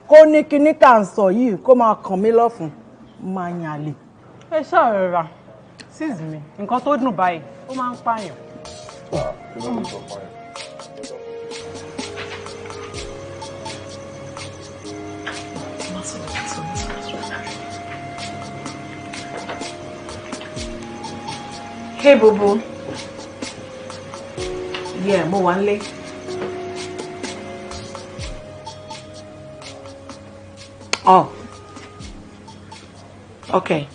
kó ní kíní kà ń sọ yìí kó máa kàn mí lọ́fun máa yàn àlè. ẹ ṣàrẹ̀ra sis mi nǹkan tó dùn báyìí ó máa ń pààyàn. Hey, Bobo. Yeah, mo wà nílé. Oh. Okay.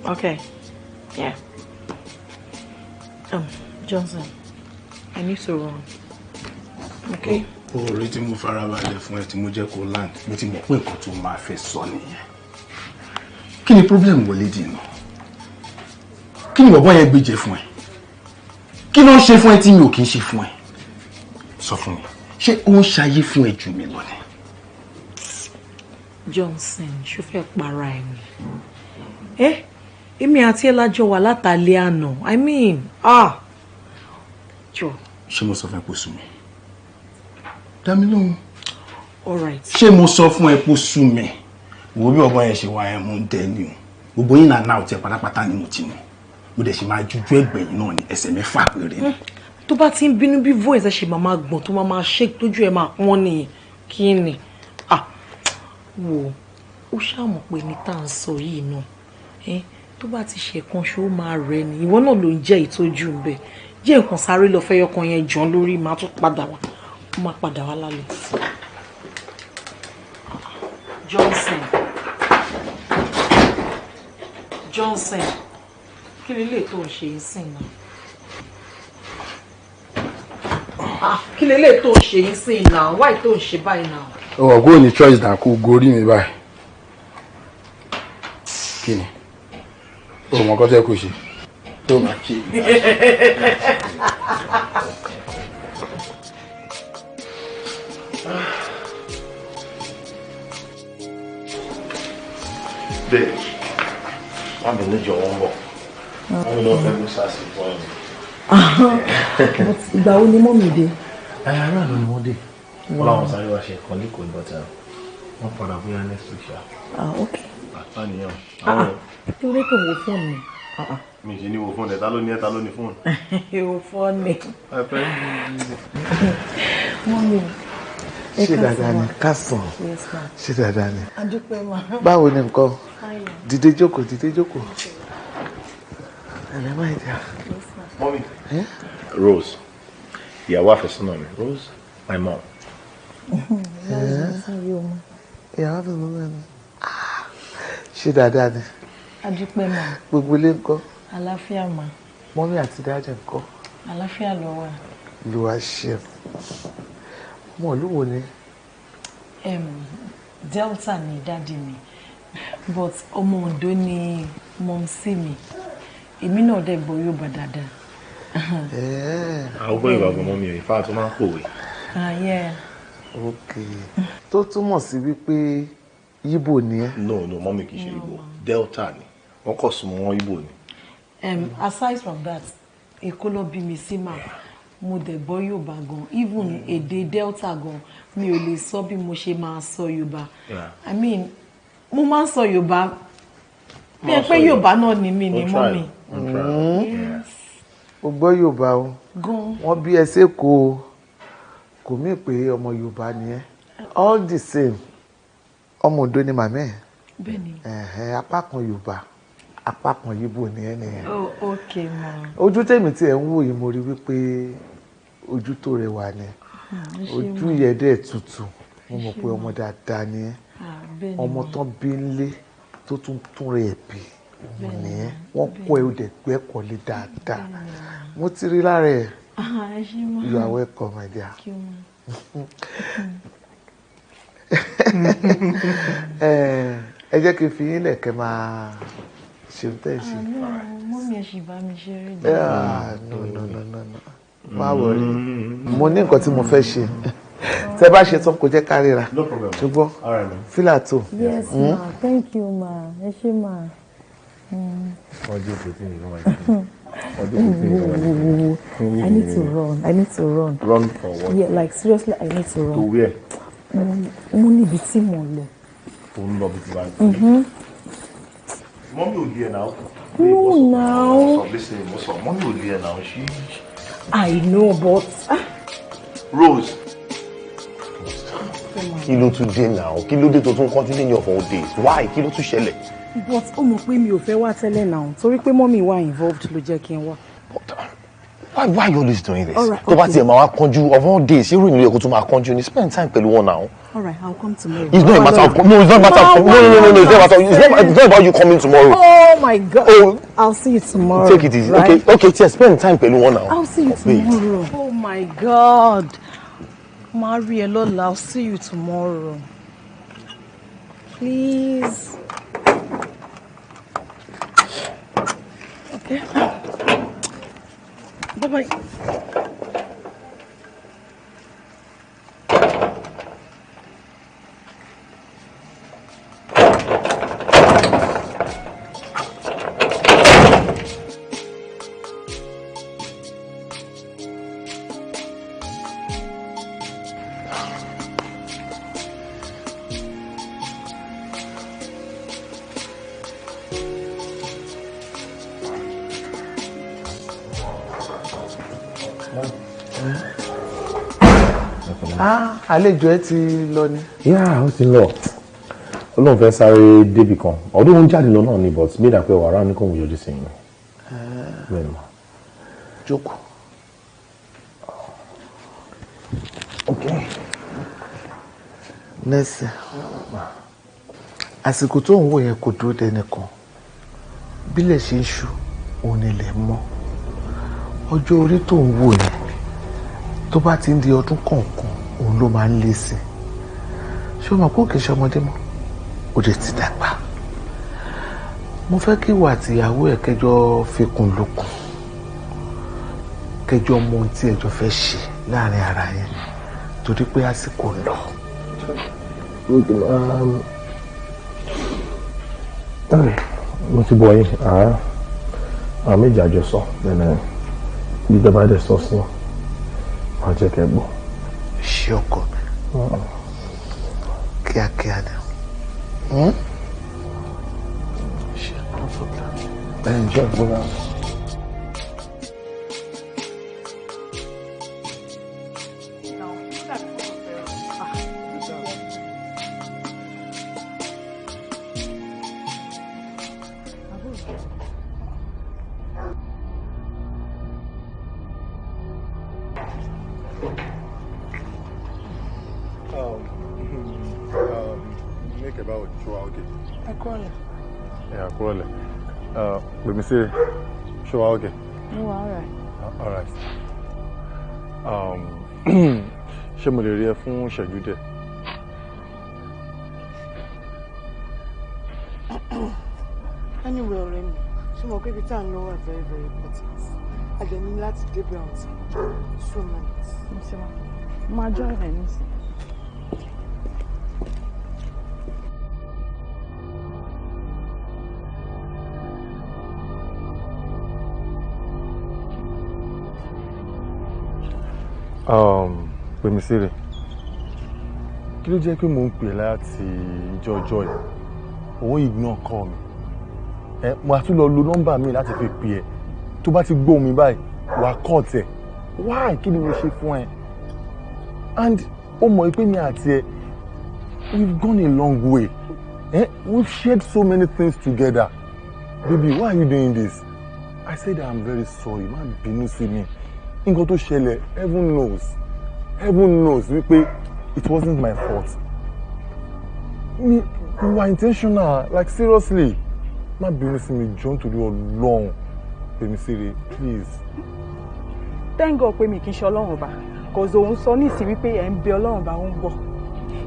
Okay. Yeah. Johnson, I need to run. Okay. Oore tí mo farabalẹ̀ fún ẹ tí mo jẹ́ kó land mo ti mọ̀ pé nǹkan tó máa fẹ́ sọ nìyẹn. Kí ni problem wọlé dì náà? Kí ni bọ̀bọ́ yẹn gbé jẹ fún ẹ? Kí ló ń ṣe fún ẹ tí mi ò kí ń ṣe fún ẹ? Sọ fún mi, ṣé ó ń ṣayé fún ẹ jù mí lọ ni? Johnson, ṣó fẹ́ para ẹ̀ ni? Èmi àti ẹ lájọ wà látàlẹ́ àná. I mean, jọ. Ṣé mo sọ fún ẹ kó sú mi? Dá mi lóhùn. All right. Ṣé mo sọ fún ẹ kó sú mi? wo bí ọgbọ́n yẹn ṣe wá ẹ̀ mú dẹ́ ni o gbogbo yín náà náà tẹ pátápátá ni mo ti mọ̀ mo dẹ̀ ṣe máa jujú ẹgbẹ̀yìn náà ní ẹsẹ̀ 6 péré. tó bá ti ń bínú bí voice ẹ ṣe máa gbọ̀n tó máa shake tójú ẹ máa pọ́n nìyẹn kí ni wò ó ṣàmọ̀ pé ní tá à ń sọ yìí náà tó bá ti ṣe kan ṣó máa rẹ ni ìwọ náà ló ń jẹ́ ìtọ́jú ń bẹ̀ jẹ́ nǹkan sáré lọ fẹ́ yọkan yẹn jọ lórí máa tún padà wá ó máa padà wá lálẹ́. Johnson kí ni lè tó ń ṣe ìsìn náà kí ni lè tó ń ṣe ìsìn náà why tó ń ṣe báyìí náà. ọ̀gọ́ ò ní choice náà kó gorí mi báyìí kí ni o mọ̀ kọ́ tẹ́ kó ṣe tó máa kí i. bẹ́ẹ̀ wọ́n mi níjọ wọn bọ̀ wọ́n mi lọ fẹ́ gbé sáàsì fún ẹ̀mí. ìgbà wo ni mọ́mì dé. ara ló ni wọ́n dé wọ́n làwọn sáré wá ṣe ẹ̀kọ́ lẹ́kọ̀ọ́ ìbọ̀tà wọ́n padà bóyá next week ṣá. ok. àpá nìyẹn. kí ló dé tó wo fóònù mi. mi ṣe ní wo fóònù ẹ̀ ta ló ní ẹ̀ ta ló ní fóònù. wo fóònù. mọ́mì ṣé dáadáa ni kásán ṣé dáadáa ni adúpẹ́ ma. báwo ni nǹkan dìde jókòó ẹ̀rẹ́ máa jà. mọ́mí Rose ìyàwó àfẹ́sọ́nà mi Rose my mom. ìyàwó àfẹ́sọ́nà mi ṣé dáadáa ni. adúpẹ́ ma. gbogbo ilé ńkọ́. àlàáfíà ma. mọ́mí àti dájà ńkọ́. àlàáfíà ló wà. ló wá ṣe ọmọ olúwo ni. Delta ni dáàdi mi but ọmọ Ondo ni mọ̀mísí mi èmi náà dẹ̀ gbọ́ Yorùbá dáadáa. àwọn gbọ́ Yorùbá gan mọ́ mi ò ìfá tó máa ń pòwe. ok tó túmọ̀ sí wípé Yíbò ni ẹ́. no mọ́mí kì í ṣe Yíbò Delta ni wọ́n kọ̀ súnmọ́ wọn Yíbò ni. aside from that Èkó ló bí mi sí mà mo dẹ̀ gbọ́ Yorùbá gan even èdè Delta gan mi ò lè sọ bí mo ṣe máa sọ Yorùbá I mean mo máa ń sọ Yorùbá bí ẹ pé Yorùbá náà ni mí ni mọ́ mi. o gbọ́ Yorùbá o wọ́n bí ẹ sẹ́kọ̀ọ́ kò mí pé ọmọ Yorùbá ni ẹ́ all the same ọmọ Ondo ni màmá ẹ̀ apá kan Yorùbá apá kan Yíbò ni ẹ́ nìyẹn. ok ma. ojú tèmi tí ẹ ń wò yìí mo rí wípé ojú tó rẹwà ni ojú yẹn dẹ̀ tutù mo mọ̀ pé ọmọ dáadáa ni ẹ́ ọmọ tán bí nlé tó tún rẹ̀ bí nìyẹn wọ́n kọ́ ẹ ó dẹ̀ gbẹ́ kọ́lé dáadáa mo ti rí lára ẹ̀ you are welcome my dear. ẹ jẹ́ kí n fi yín lẹ̀kẹ́ máa ṣe ń tẹ̀ ṣe. mọ́mí ẹ̀ ṣì bá mi ṣeré jù. no má wọrí mo ní nǹkan tí mo fẹ́ ṣe tẹ bá ṣe tán kò jẹ́ ká ríra ṣùgbọ́n fílà tó. yes ma thank you ma ẹ ṣé ma. ọjọ́ ìpètè nìkan wáyé. I need to run. Run for what? Yeah, like seriously, I need to run. To where? Mo níbi tí mo lọ. To ń lọ bí ti bá ń tẹ̀. Mọ́mí ò di ẹ̀ náà. No, now. Listen, Mọ́mí ò di ẹ̀ náà. I know, but. Rose. Kí ló tún dé náà? Kí ló dé tó tún continue your whole days? Why? Kí ló tún ṣẹlẹ̀? But ó mọ̀ pé mi ò fẹ́ wá tẹ́lẹ̀ náà torí pé mọ́mí wà involved ló jẹ́ kí n wá. Why you always doing this? All right, tó bá tiẹ̀ máa wá kánjú of all days irú ìnílẹ̀ kó tún máa kánjú ni spend time pẹ̀lú wọn now. All right, I'll come tomorrow. It's not a matter of no, it's not a matter of no. It's not about you coming tomorrow. Oh my God! Oh, I'll see you tomorrow. Take it easy, right? Okay. Tiẹ̀ spend time pẹ̀lú wọn now. I'll see you tomorrow. Oh my God! Marie Lola, I'll see you tomorrow. Please. Okay. Bye-bye. àlejò ẹ ti lọ ni. ó ti lọ Ọlọ́run fẹ́ sáré débì kan ọdún wọn jáde lọ náà ni but made up pé wàrà ní kò ń yọjú sí yín. Jókòó. Okay. Nẹ́sì, àsìkò tó ń wò yẹn kò dúró dẹnìkan. Bílẹ̀ ṣe ń ṣú, òun ilẹ̀ mọ́. Ọjọ́ orí tó ń wò yẹn, tó bá ti ń di ọdún kọ̀ọ̀kan, òun ló máa ń lé sí. Ṣé o mọ̀ pé òkè ṣọmọdé mọ́? Ó lè ti dàgbà. Mo fẹ́ kí ìwà àtìyàwó ẹ̀ kẹjọ fikùn lukùn. Kẹjọ mọ ohun tí ẹjọ fẹ́ ṣe láàrin ara yẹn. Torí pé àsìkò lọ. Mo ti bọ̀ yín àwọn méjì àjọsọ lẹ́nu ìjọba dẹ̀ sọ sí wọn jẹ́ kẹ́ gbọ́. Ṣé ọkọ mi kíákíá ni ṣe no problem. Ẹ̀yin jẹ́ ìgbóná. Let me see. Show out okay. No, all right. All right. Ṣé mo lè rí ẹ fún ìṣẹ́jú díẹ̀? Anyway, ọ̀rẹ́ mi, ṣé mo pé ibi tá à ń lọ wà very very important. A dẹ̀ ní láti débẹ̀ on time. So nice. Máa jọ ẹ̀ nísìn. Pèmí sí rẹ̀ kí ló jẹ́ pé mò ń pè láti ìjọ́jọ́ yìí òun ignore call mi mo á tún lọ lo nọ́mbà mi láti fi pè ẹ́ tó bá ti gbọ́ mi báyìí wà á kọ́ tẹ̀ why kí ni mo ṣe fún ẹ and ó mọ̀ pé mi àti ẹ we've gone a long way we've shared so many things together baby why are you doing this I said I'm very sorry má bínú sí mi nǹkan tó ṣẹlẹ̀ heaven knows wípé it wasn't my fault we were intentional like seriously má bínú sí mi jọ̀ọ́ nítorí Ọlọ́run Pèmí Sire please. Thank God pé mi kì í ṣe Ọlọ́run ọba cause òun sọ nísìí wípé ẹ̀ ń bẹ Ọlọ́run ọba ó ń gbọ́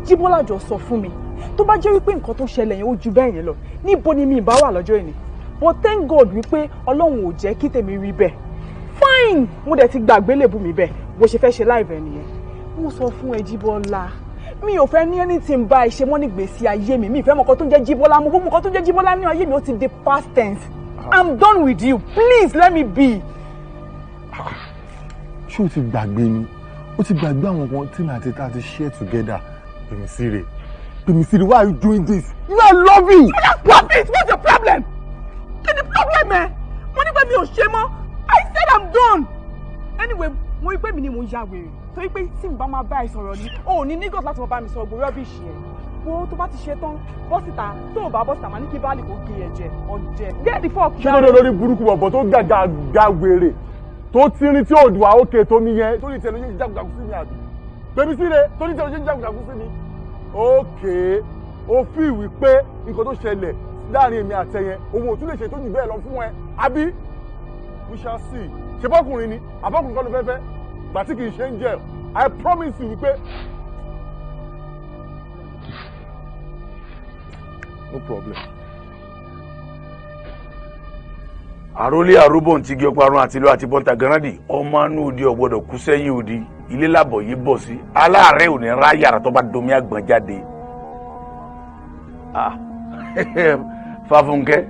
Jíbọ́lá jọ sọ fún mi tó bá jẹ́ wípé nǹkan tó ṣẹlẹ̀ yẹn ó ju bẹ́ẹ̀ yẹn lọ níbo ni mi ìbá wà lọ́jọ́ ìní but thank God wípé Ọlọ́run ò jẹ́ kí tèmi rí bẹ́ẹ̀ fine mo dẹ̀ ti gbàgbé lèbù mi bẹ́ẹ̀ bó ṣe fẹ́ ṣe láìpẹ́ nìyẹn mo sọ fún ẹ Jíbọ́lá mi ò fẹ́ ní anything bá ìṣe mọ́ nígbèésí ayé mi ìfẹ́ mọ̀kọ́ tó ń jẹ́ Jíbọ́lá mo gbogbo nǹkan tó ń jẹ́ Jíbọ́lá ní ayé mi ó ti di past tense I'm done with you please let me be. ṣé o ti gbàgbé ni o ti gbàgbé àwọn kan tí màá ti ta ti share together Pèmí Sire why are you doing this you are loving. What is what's your problem? Kí ni problem ẹ mo ní pé mi ò ṣe mọ́ I said I'm done. Anyway mo rí pé mi ni mo ń ya wèrè torí pé tí n bá máa bá ẹ sọ̀rọ̀ ni o ò ní nígọ̀t láti máa bá mi sọ gbogbo rọ́bìṣì ẹ̀ wo tó bá ti ṣe tán bọ́sìtà tó o bá bọ́sìtà máa ní kí báàlì kò gé ẹ̀jẹ̀ ọ̀jẹ̀ get the fuck. ṣé lóde lórí burúkú bọ̀bọ̀ tó gàgà wèrè tó tírín tí ò dùn àókè tó mi yẹn tó ní tẹ̀lé yóò jágùdàgù sí mi àbí Pèmí Sire tó ní tẹ̀lé yóò jágùdàgù sí mi. ókè ó fi ìwé pé nǹkan tó ṣẹlẹ̀ láàrin èmi àtẹ̀yẹn òun ò tún lè ṣe tó jù bẹ́ẹ̀ lọ fún ẹ àbí we shall see ṣe bọ́kùnrin ni àbọ́kùnrin kan ló fẹ́ fẹ́ gbà tí kì í ṣe ń jẹ́ I promise you wípé no problem. àròlé àròbọ̀ ti gé ọparun àti ìlú àti bọ́ńtà gánádì ọmọ anú òdi ọ̀gbọ́dọ̀ kú sẹ́yìn òdi ilé làbọ̀ yìí bọ̀ sí aláàárẹ̀ ò ní ra yàrá tó bá domi àgbọ̀n jáde. Fáfúnkẹ́.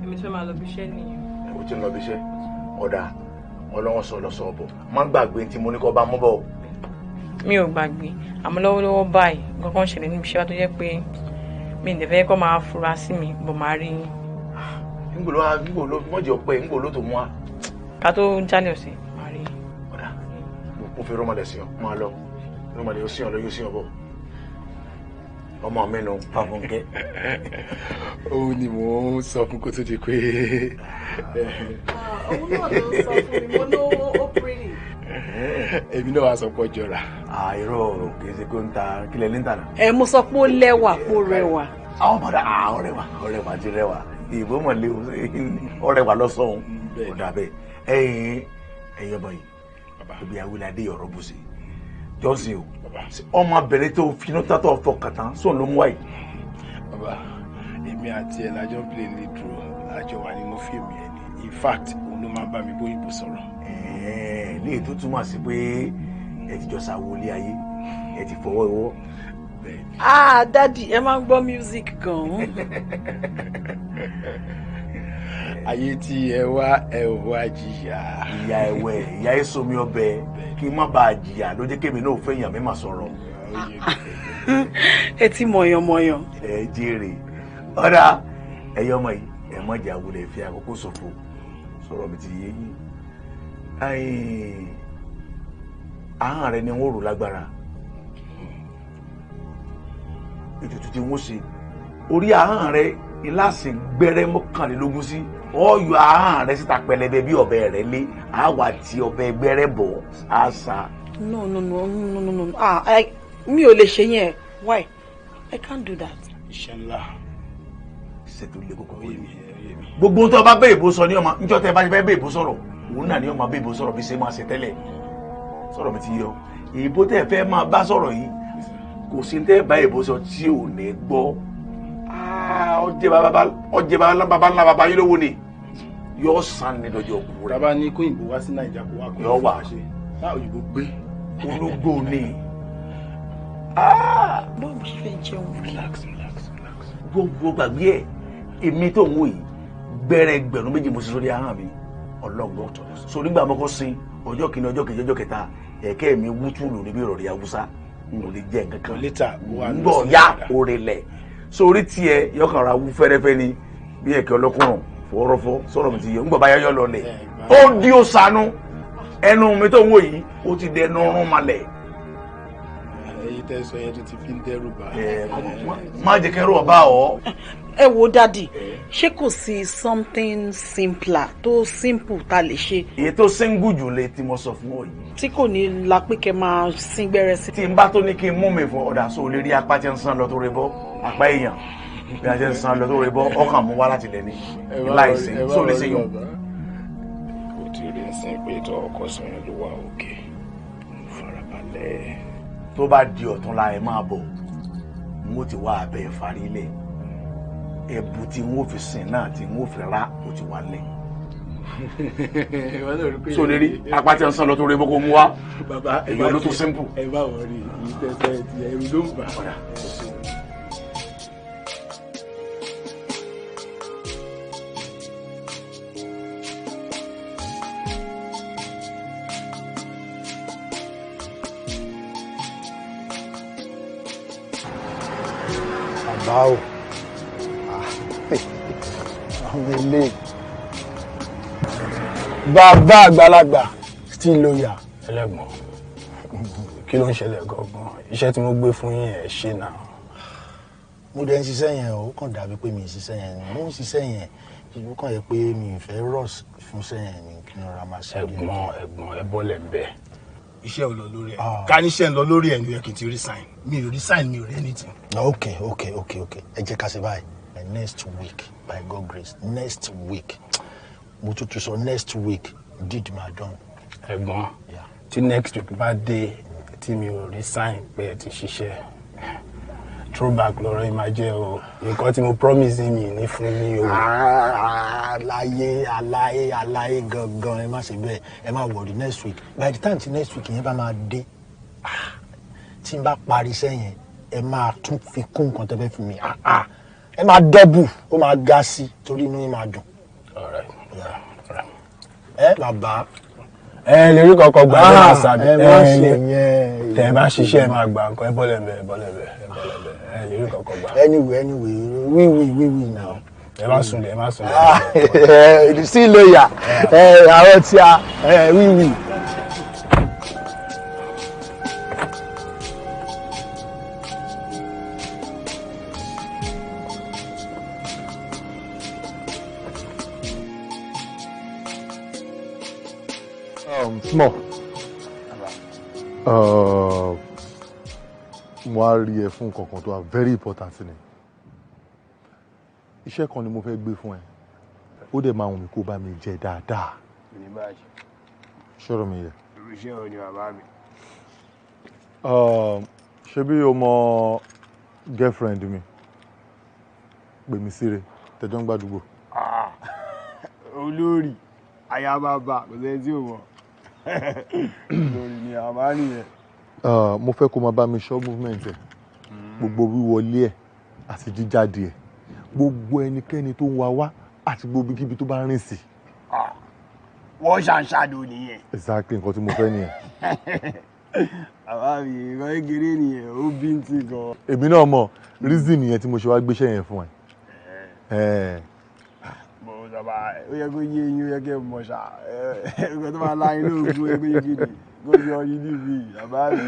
èmi fẹ́ máa lọ bí iṣẹ́ nìyẹn. o ti ń lọ bí iṣẹ́ ọ̀dà ọlọ́wọ́n sọ lọ sọ bọ̀ má gbàgbé tí mo ní kọ́ bá mú bọ̀. mi ò gbàgbé àmọ́ lọ́wọ́lọ́wọ́ báyìí nǹkan kan ṣẹlẹ̀ níbi iṣẹ́ wa tó jẹ́ pé mi ì fẹ́ kọ́ máa fura sí mi bọ̀ máa rí yín. nígbò ló mọ̀jẹ̀ ọ̀pẹ nígbò ló tó mú wa. ká tó jálẹ̀ ọ̀sẹ̀ máa rí yín. mo fi rọmọdé sí ọ máa lọ rọmọdé yóò sí ọ lọ yóò sí ọ bọ ọmọ mi nù Fáfúnkẹ́. òun ni mò ń sọ fún kó tó di pé. òun náà ló ń sọ fún mi mo lówó ó pírì. èmi náà wàá sọ pé ọjọ́ ra. irọ́ kì í ṣe kó ń ta kílẹ̀ ní ìtànà. mo sọ pé ó lẹ́wà pé ó rẹwà. àwọn ọmọdé ọrẹwà ti rẹwà ìbò mọ̀lẹ́ ọrẹwà lọ́sọ̀ọ́ ó dà bẹ́ẹ̀ ẹ̀yin ọmọ yìí ibi awilade ọ̀rọ̀ bó ṣe jọ́sìn o ọmọ abẹ̀rẹ̀ tó finú tátọ̀ fọkàntán sóun ló mú wáyé. bàbá èmi àti ẹ̀ lájọ́ play ní dúró àjọ wà nínú fíìmù yẹn ni in fact òun ló máa bá mi bóyìnbó sọ̀rọ̀. ní ètò túmọ̀ sí pé ẹ ti jọ ṣàwọlé ayé ẹ ti fọwọ́ ìwọ́. dádì ẹ máa ń gbọ́ music gan-an. ayé tí ẹ wá jìyà. ìyá ẹwẹ ìyá èsomi ọbẹ̀ kí n má bàa jìyà ló jẹ́ kémi náà fẹ́ yàn mí mà sọ̀rọ̀. ẹ ti mọ̀yàn. ẹ jèrè ọ̀dà ẹ̀yọ́ ọmọ yìí ẹ mọ̀jà wulẹ̀ fi àkókò ṣòfò sọ̀rọ̀ mi ti yé yín. ahọ́n rẹ ni wọ́n rò lágbára ètùtù tí wọ́n ṣe orí ahọ́n rẹ ìlàsìn gbẹrẹ mọ́kànlélógún sí ọyọ ahọ́n rẹ síta pẹlẹbẹ bí ọ̀bẹ rẹ lé àwa tí ọ̀bẹ gbẹrẹ bọ̀ àṣà. no mi ò lè ṣe yẹn why I can't do that. iṣẹ́ ńlá. ṣètò ilé kókó yé mi. gbogbo tó bá bẹ́ẹ̀ bó sọ ní ọmọ níjọ́ tẹ́ bá fẹ́ bẹ́ẹ̀ bó sọ̀rọ̀ òun náà ní ọmọ bẹ́ẹ̀ bó sọ̀rọ̀ bí ṣe máa ṣe tẹ́lẹ̀ sọ̀rọ̀ mi ti yọ èèbó tẹ́ fẹ́ máa bá sọ̀rọ̀ yìí kò sí tẹ́ bá èèbó sọ tí ò ní gbọ́ ọjẹ baba ńlá baba yín lówó ni yóò san ní dọjọ́ òkú rẹ. bàbá ní kó ìbò wá sí nàìjíríà kó wá kó yóò wà bá òyìnbó gbé ológbò ni. báwo ṣe fẹ́ jẹun. relax. gbogbo gbàgbé ẹ èmi tó ń wò yìí gbẹrẹ gbẹ̀rún méjì mo sì sórí ahọ́n mi ọlọ́gbọ́n sórí gbà mọ́kọ́ sin ọjọ́ kìíní ọjọ́ kejì ọjọ́ kẹta ẹ̀kẹ́ mi wútú lórí bí ìrọ̀rí haúsá n ò lè jẹ nǹkan kan ń gbọ́ ya òrèlẹ̀ sórí tiẹ̀ yọkàn ra wú fẹ́rẹ́fẹ́ ni bí ẹ̀kẹ́ ọlọ́kùnrin fọwọ́rọ́fọ́ sọ̀rọ̀ mi ti yẹ ń gbọ́ báyá yọ lọlẹ̀ ó di ó sànú ẹnu mi tó ń wò yìí ó ti dẹnu rún malẹ̀. èyí tẹ́ sọ yẹn tó ti fi ń dẹ́rù bá. má jẹ́ kẹ́rù ọba ọ̀. ẹ wo dádì ṣé kò sí something simpler tó simple tá a lè ṣe. èyí tó single jù lè tí mo sọ fún ọ yìí. tí kò ní la pé kẹ́ máa sín gbẹ́rẹ́ sí. tí n bá tó ní kí n mú mi fún ọ̀dà sóò lè rí apá tí ń san lọ tó rẹ bọ́ apá èèyàn bí a ṣe ń san lọ tó rẹ bọ́ ọkàn mú wá láti lẹ̀ ní láìsí sóò lè ṣe yàn. kò tí ì rí ẹsẹ̀ pé tó ọkọ̀ sọ̀rọ̀ ló wà òkè farabalẹ̀. tó bá di ọ̀túnla ẹ̀ máa bọ̀ n ó ti wá abẹ́ ìfarí lẹ̀ ẹ̀bù tí n ó fi sìn náà tí n ó fi rá ó ti wà lẹ̀. so lè rí apá tí ń san lọ tó rẹ bọ́ kó mú wá èèyàn ló tó simple. ẹ bá wọ rí i tẹ́tẹ́ ti ẹrù ló ń bà. báwo àwọn ilé bàbá àgbàlagbà still lawyer. ẹlẹ́gbọ̀n kí ló ń ṣẹlẹ̀ gangan iṣẹ́ tí mo gbé fún yín ẹ̀ ṣe náà. mo dẹ̀ ń ṣiṣẹ́ yẹn ó kàn dàbí pé mi ì ṣiṣẹ́ yẹn ni mo ń ṣiṣẹ́ yẹn ìlú kan yẹ pé mi ì fẹ́ rush fún iṣẹ́ yẹn ni kí n ra máa ṣe. ẹ̀gbọ́n ẹ bọ́lẹ̀ ń bẹ̀. iṣẹ́ ò lọ lórí ẹ̀ ká níṣẹ́ ń lọ lórí ẹ̀ ní ẹ̀ kì í ti resign mi ò resign mi ò rí anything. okay ẹ jẹ́ ká ṣe báyìí next week by God grace next week mo tún sọ next week deed máa dán. ẹ̀gbọ́n tí next week bá dé tí mi ò resign pé ẹ ti ṣiṣẹ́ throwback lọ́rọ̀ yìí máa jẹ́ o nǹkan tí mo promise mi ní fún mi o. aláyé gangan ẹ má ṣe bẹ́ẹ̀ ẹ má worry next week by the time tí next week yẹn bá máa dé tí n bá parí iṣẹ́ yẹn ẹ máa tún fi kún nǹkan tẹ́ fẹ́ fún mi ẹ máa double ó máa ga sí torí inú yín máa dùn. ẹ bàbá ẹ lè rí kọkọ gbà ẹ máa sàbí ẹ má ṣe yẹn tẹ ẹ bá ṣiṣẹ́ ẹ máa gbà nǹkan ẹ bọ́lẹ̀ bẹ̀ ẹ lè rí kọkọ gbà. anyway wíwì now. ẹ má sùn lẹ. sí lóyà àwọn tí a wíwì. Small. Mo á rí ẹ fún kankan tó wà very important ni. Iṣẹ́ kan ni mo fẹ́ gbé fún ẹ. Ó dẹ̀ máa wùn mí kó bá mi jẹ dáadáa. Ní báyìí. Ṣọ́rọ̀ mi yẹ. Irú iṣẹ́ wo ni bàbá mi? Ṣebí o mọ girlfriend mi? Gbèmísírè, tẹjọ́ ń gbàdúgbò. Olórí, ayábàbà, kò sẹ́ni tí ò mọ̀. Olórí ni àmà nìyẹn. Mo fẹ́ kó máa bá mi ṣọ́ movement ẹ̀. Gbogbo wíwọlé ẹ̀ àti jíjáde ẹ̀. Gbogbo ẹnikẹ́ni tó ń wá wá àti gbogbo kíbi tó bá rìn sí. Wọ́n ṣàǹṣàdò nìyẹn. Exactly nǹkan tí mo fẹ́ nìyẹn. Àbá mi, ìran egere nìyẹn, ó bí ń tì gan. Èmi náà mọ̀ reason nìyẹn tí mo ṣe wá gbéṣẹ́ yẹn fún ẹ. Bó sábà ó yẹ kó yé yín, ó yẹ kí ẹ mọ̀ ṣá. Ẹgbẹ́ tó máa láyé lóògùn ẹgbẹ́ yín gidi. Kó yọ yín níbí, àbá mi.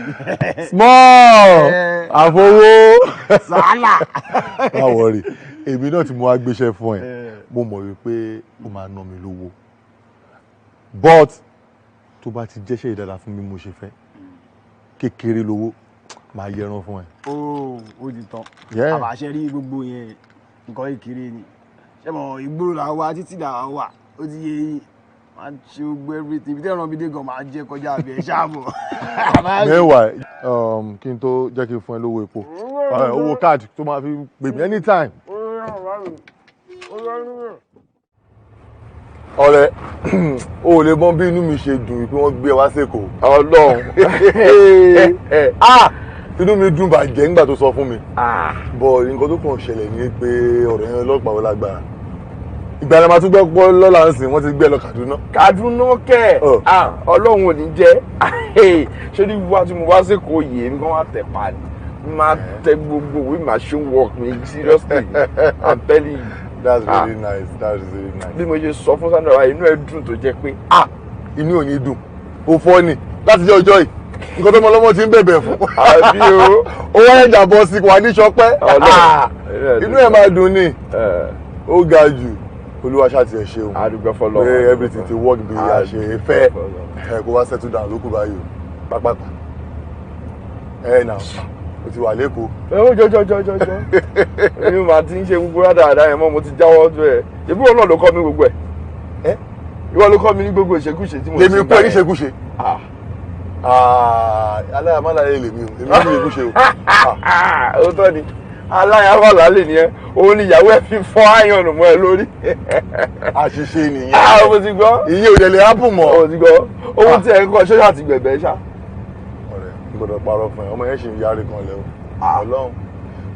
Small! Àfọwọ́! Sàálà! Má worry, èmi náà tí mo wá gbéṣẹ́ fún ẹ, mo mọ̀ wípé ó máa ná mi lówó. But tó bá ti jẹ́ṣẹ́ ìdára fún mi mo ṣe fẹ́, kékeré lówó máa yẹran fún ẹ. Ó ti tán. Yeah. Àbàṣẹ rí gbogbo yẹn nǹkan ìkéré ni. Ṣé mo ìgboro là wà títí là wà, ó ti yé yín. Máa ṣe gbogbo everything. Ibi tí ẹran mi dé gan máa jẹ́ kọjá àbí ẹ̀ ṣáàbọ̀. Meanwhile, kí n tó jẹ́ kí n fún ẹ lówó epo, owó káàdì tó máa fi pè mí anytime. Ọ̀rẹ́, o ò lè mọ bí inú mi ṣe dùn pé wọ́n gbé ẹ wá sẹ́kọ̀ọ́. Ọlọ́run. Inú mi dùn bàjẹ́ nígbà tó sọ fún mi. Bọ̀ nǹkan tó kàn ṣẹlẹ̀ ni pé ọ̀rọ̀ yẹn ọlọ́pàá wọlé agbára. Ìgbà ni màá tún gbọ́ pọ́ lọ́la ń sìn wọ́n ti gbé lọ Kaduna. Kaduna kẹ̀ Ọlọ́run ò ní jẹ́ ṣé ní wá tí mo wá sẹ́kọ̀ọ́ yìí èmi kan wá tẹ̀ pa ni máa tẹ gbogbo òwe machine work mi seriously I'm telling you. That's really nice. That's really nice. Bí mo ṣe sọ fún Sandra wa inú ẹ dùn tó jẹ́ pé inú ò ní dùn ó fọ́ ni láti jẹ́ ọjọ́ yìí nǹkan tó mọ lọ́mọ ti ń bẹ̀bẹ̀ fún. Àbí o. Ó wá ẹ̀jà bọ́ sí wà ní sọpẹ́. Inú ẹ̀ máa dùn ni ó ga jù Olúwa ṣáà ti ẹ̀ ṣeun. Àdúgbò fọlọ́. Pé everything ti work bí a ṣe fẹ́ kó wá settle down lókù báyìí o pápápá. Nà o ti wà lẹ́kọ̀ọ́. Jọjọ èmi máa ti ń ṣe gbogbo rádaràdà yẹn mọ́ mo ti jáwọ́ ọjọ́ ẹ̀ ṣebí wọn náà ló kọ́ mi gbogbo ẹ̀ ìwọ ló kọ́ mi ní gbogbo ìṣekúṣe tí mo ti ń bá yẹn. Lèmi kú ẹ ní ìṣekúṣe. Aláyàmálàyé lèmi o èmi ní ìṣekúṣe o. Ó tọ́ ni aláyàmálà lè ní ẹ òun ni ìyàwó ẹ fi fọ́ áyọ̀nù mọ́ ẹ lórí. Àṣìṣe nìyẹn. Mo ti gbọ́. Ìyẹn ò dẹ̀ lè hápù mọ́. Mo ti gbọ́. Ohun tí ẹ ń kọ́ ṣọ́ṣà àti gbẹ̀gbẹ̀ ṣá. Gbọ́dọ̀ parọ́ fún ẹ ọmọ yẹn ṣì ń yarí kan lẹ́wọ̀. Ọlọ́run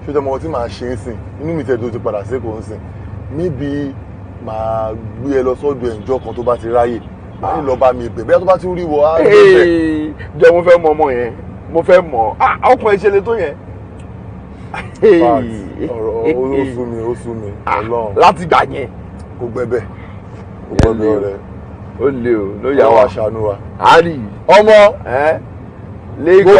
ṣé tọmọ ọtí máa ṣe é sìn inú mi tẹ̀ tó ti padà sékòó ń sìn níbi máa gbé ẹ lọ sọ́dọ̀ ẹ̀ǹjọ́ kan tó bá ti ráyè máa ń lọ bá mi bẹ̀ bẹ́ẹ̀ tó bá ti rí wọ á lọ bẹ̀. Jọ mo fẹ́ mọ ọmọ yẹn mo fẹ́ mọ ọkùnrin ìṣẹ̀lẹ̀ tó yẹn. Ọ̀rọ̀ ó sú mi Ọlọ́run. Láti gbà yẹn. Kò gbẹbẹ ọ̀rẹ́. Ó le o ló yà wá aṣàánú wa. A rí ọmọ Lagos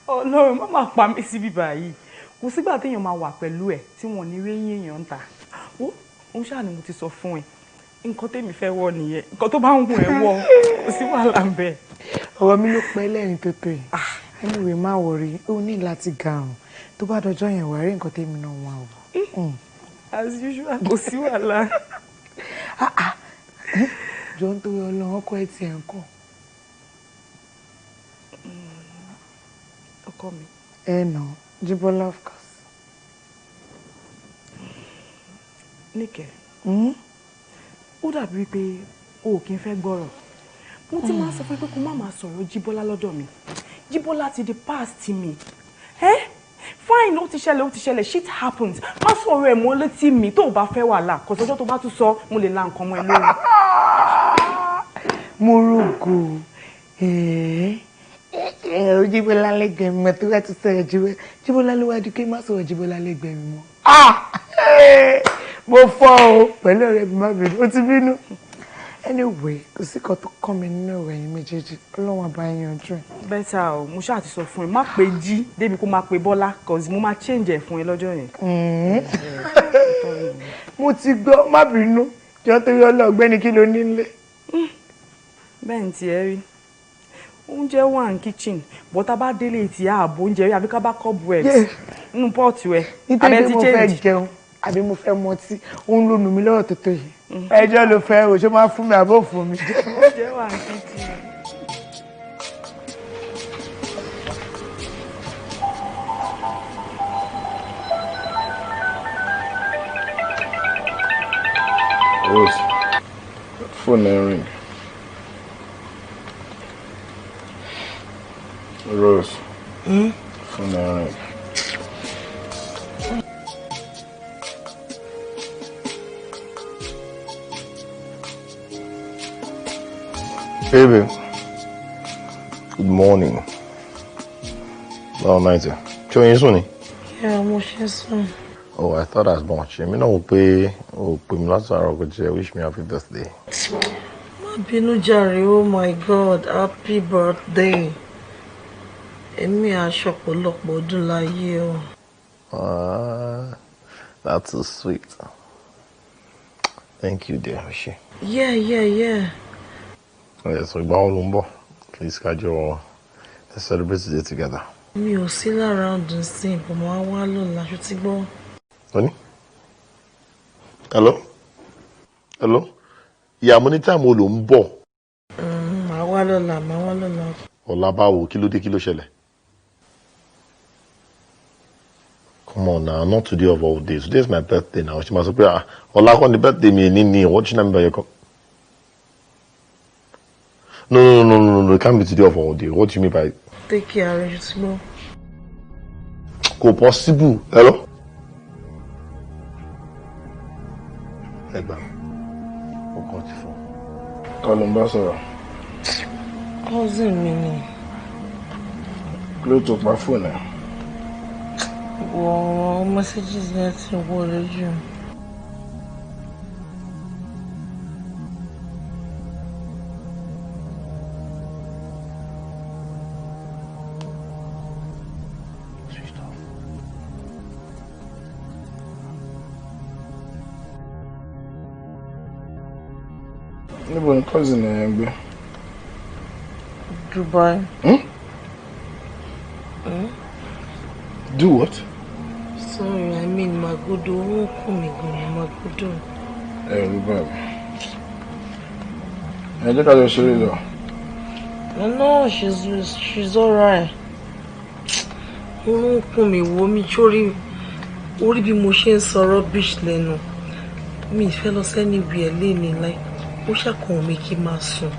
Ọlọ́run má máa pa mí síbí báyìí kò sígbà téèyàn máa wà pẹ̀lú ẹ̀ tí wọ́n ní réyìn èèyàn ń ta ó ṣáà ni mo ti sọ fún ẹ nǹkan tèmi fẹ́ wọ̀ nìyẹn nǹkan tó bá ń wù ẹ́ wọ̀ kò sí wàhálà ń bẹ̀. ọ̀rọ̀ mi ló pẹ́ lẹ́rìn tó tó yìí anyway má wọrí ó ní láti garùn tó bá dọjọ́ yẹn wà rí nǹkan tèmi náà wà o. as usual kò sí wàhálà. jọ ń torí Ọlọ́run ọkọ ẹ tiẹ̀ ń kọ́. ọkọ mi. nà Jíbọ́lá of course. Níkẹ́ ó dàbí wípé o ò kí n fẹ́ gbọ́rọ̀ mo ti máa sọ fún pé kó má máa sọ̀rọ̀ Jíbọ́lá lọ́dọ̀ mi Jíbọ́lá ti di past mi fine ó ti ṣẹlẹ̀ shit happens má sọ̀rọ̀ ẹ̀ mọ́ létí mi tó o bá fẹ́ wàhálà kò sọ́jọ́ tó bá tún sọ mo lè la nǹkan mọ́ ẹ lórí. mo rògò Jíbọ́lá lẹ́gbẹ̀ẹ́ mi tó bá tún sọ̀rọ̀ Jíbọ́lá ló wá di kí n má sọ̀rọ̀ Jíbọ́lá lẹ́gbẹ̀ẹ́ mi mọ́. mo fọ́ o pẹ̀lú ọ̀rẹ́ mi má bínú ó ti bínú Anyway, kò sí kan tó kàn mí nínú ọ̀rọ̀ ẹ̀yin méjèèjì. Ọlọ́run àbá yín yanjú ẹ̀. Bẹ́tà o, mo ṣáà ti sọ fún ẹ, má pe jí débi kó má pe Bọ́lá, cause mo máa change ẹ̀ fún ẹ lọ́jọ́ yẹn. Mo ti gbọ́, má bínú. Jọ́ torí ọlọ́ọ̀gbẹ́ni kí ló ní nílé. Bẹ́ẹ̀ ni tiẹ̀ rí. Oúnjẹ wà ní kitchen, but tá bá délé ti ààbò oúnjẹ rí àbí ká bá cobwebs nínú pọ́ọ̀tù ẹ̀. Nítorí mo fẹ́ jẹun àbí mo fẹ́ mọtí, òun ló nù mí lọ́rọ̀ tó tó yìí. Ẹjọ́ ló fẹ́ o, ṣé máa fún mi àbó fún mi. Oúnjẹ wà ní kitchen. Rose, phone ring. Rose. Phone ring. Baby, good morning. Well, night. Show you soon. Yeah, I'm watching soon. Oh, I thought as much. I mean, I will pay me lots of wish me happy birthday. Má bínú jàre, oh my God, happy birthday. Èmi àṣọpọ̀lọpọ̀ ọdún láyé o. That's so sweet. Thank you, dear. Yeah. Yes, so please, let's celebrate today together. Mi ò sí around the same, but mo wá lọ́la, ṣó ti gbọ́. Honey? Hello? Yeah, mo ní time wo ló ń bọ̀. Màá wá lọ́la. Ọ̀la báwo, kí ló dé, kí ló ṣẹlẹ̀? Come on now, not today of all days. Today is my birthday now. She must be ọ̀la kọ́ ni birthday mi ní what you remember your come? No, it can't be today of all days. What do you mean by Take care, you small. Kò possible. Hello? Ẹgbà. Ó kàn ti fún. Kọ́lọ̀ ń bá sọ̀rọ̀. Cousin mi ni. Ló tó pa fóònù ẹ̀. Wọ́n messages yẹn ti wọlé jù. Níbo ni cousin ẹ̀ ń gbé? Dubai. Do what? Sorry, I mean Magodo. Wọ́n kún mi gan-an, Magodo. Ẹ̀rù bá mi. Ẹ jẹ́ ká jọ ṣeré lọ. No, she's alright. Wọ́n kún mi wo mi orí bí mo ṣe ń sọ rubbish lẹ́nu. Mi fẹ́ lọ sẹ́ni ibi ẹ̀ léni like ó ṣàkóhun mi kí n máa sùn.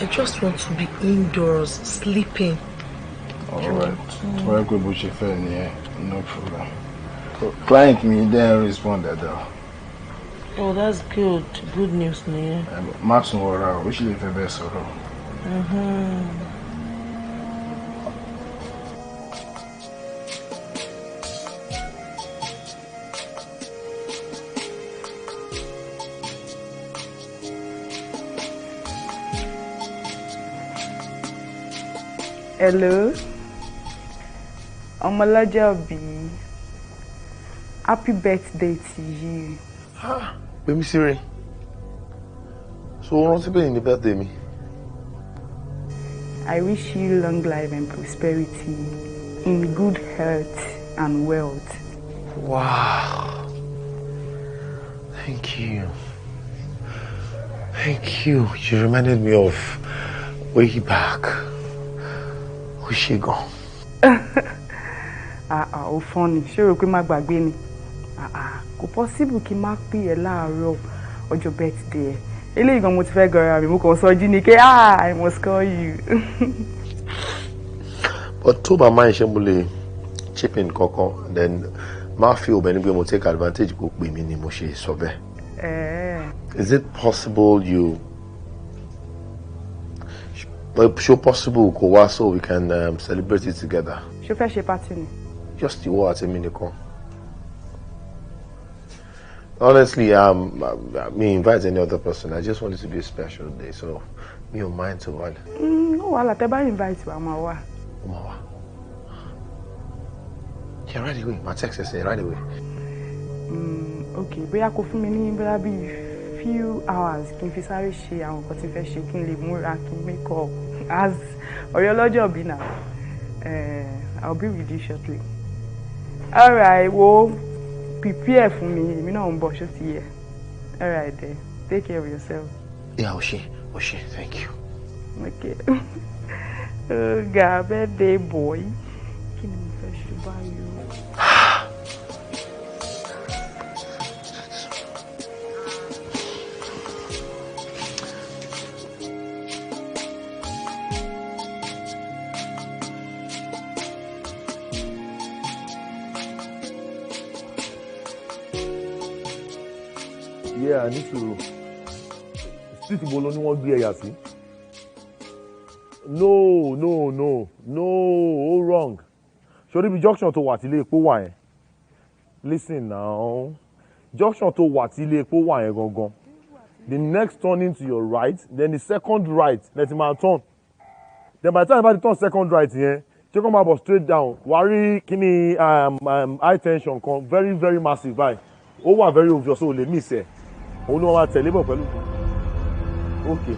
I just want to be indoors, sleeping. Alright. Wọ́n pé bó ṣe fẹ́ nìyẹn, no problem. Client mi then responded though. Oh, that's good. Good news nìyẹn. Max ń wọra o, ó sì lè fẹ́ bẹ́ẹ̀ sọ̀rọ̀. Hello. Ọmọlọ́jọ́ bí. Happy birthday to you. Baby Siri. So what's happening in the birthday me? I wish you long life and prosperity, in good health and wealth. Wow. Thank you. Thank you. You reminded me of way back. Who's she gone? Ó funny. Ṣé o rò pé má gbàgbé ni? Kò possible kí n má pè ẹ́ láàárọ̀ ọjọ́ birthday ẹ̀. Eléyìí gan mo ti fẹ́ gọra mi, mo kàn sọ jí ni pé I must call you. But tó bá máa ń ṣe mo lè chip in kankan, then má fi òbẹ̀ ní pé mo take advantage kó pè mí ni mo ṣe sọ bẹ́ẹ̀. Is it possible so possible kó wá so we can celebrate it together? Ṣé o fẹ́ ṣe party ni? Just ìwọ àti mi nìkan. Honestly, me invite any other person. I just want it to be a special day, so me don't mind to what. No, I'll invite you, Amawa. Yeah, right away. My text is right away. Okay, but I could fún mi ní bí few hours kí n fi sáré ṣe àwọn nǹkan tí n fẹ́ ṣe kí n lè múra kí n make up as ọ̀rẹ́ ọlọ́jọ́ bí now. I'll be with you shortly. All right, well, prepare for me. Èmi náà ń bọ̀ ṣó ti yẹ. All right then. Take care of yourself. Yeah, Oshé, thank you. Okay. God, birthday boy. Kí ni mo fẹ́ ṣe báyìí? Yeah, I need to. Street bolo ni wọ́n gbé ẹ̀yà sí. No, all wrong. Ṣorí bí junction tó wà tí ilé epo wà yẹn. Listen now. Junction tó wà tí ilé epo wà yẹn gangan. The next turning to your right, then the second right, let him turn. Then by the time you turn second right yẹn, check on my bus straight down. Wari kini high tension kan very very massive báyìí. Ó wà very obvious, so lè miss ẹ̀. Òun ni wọ́n máa tẹ̀lé bọ̀ pẹ̀lú. Okay.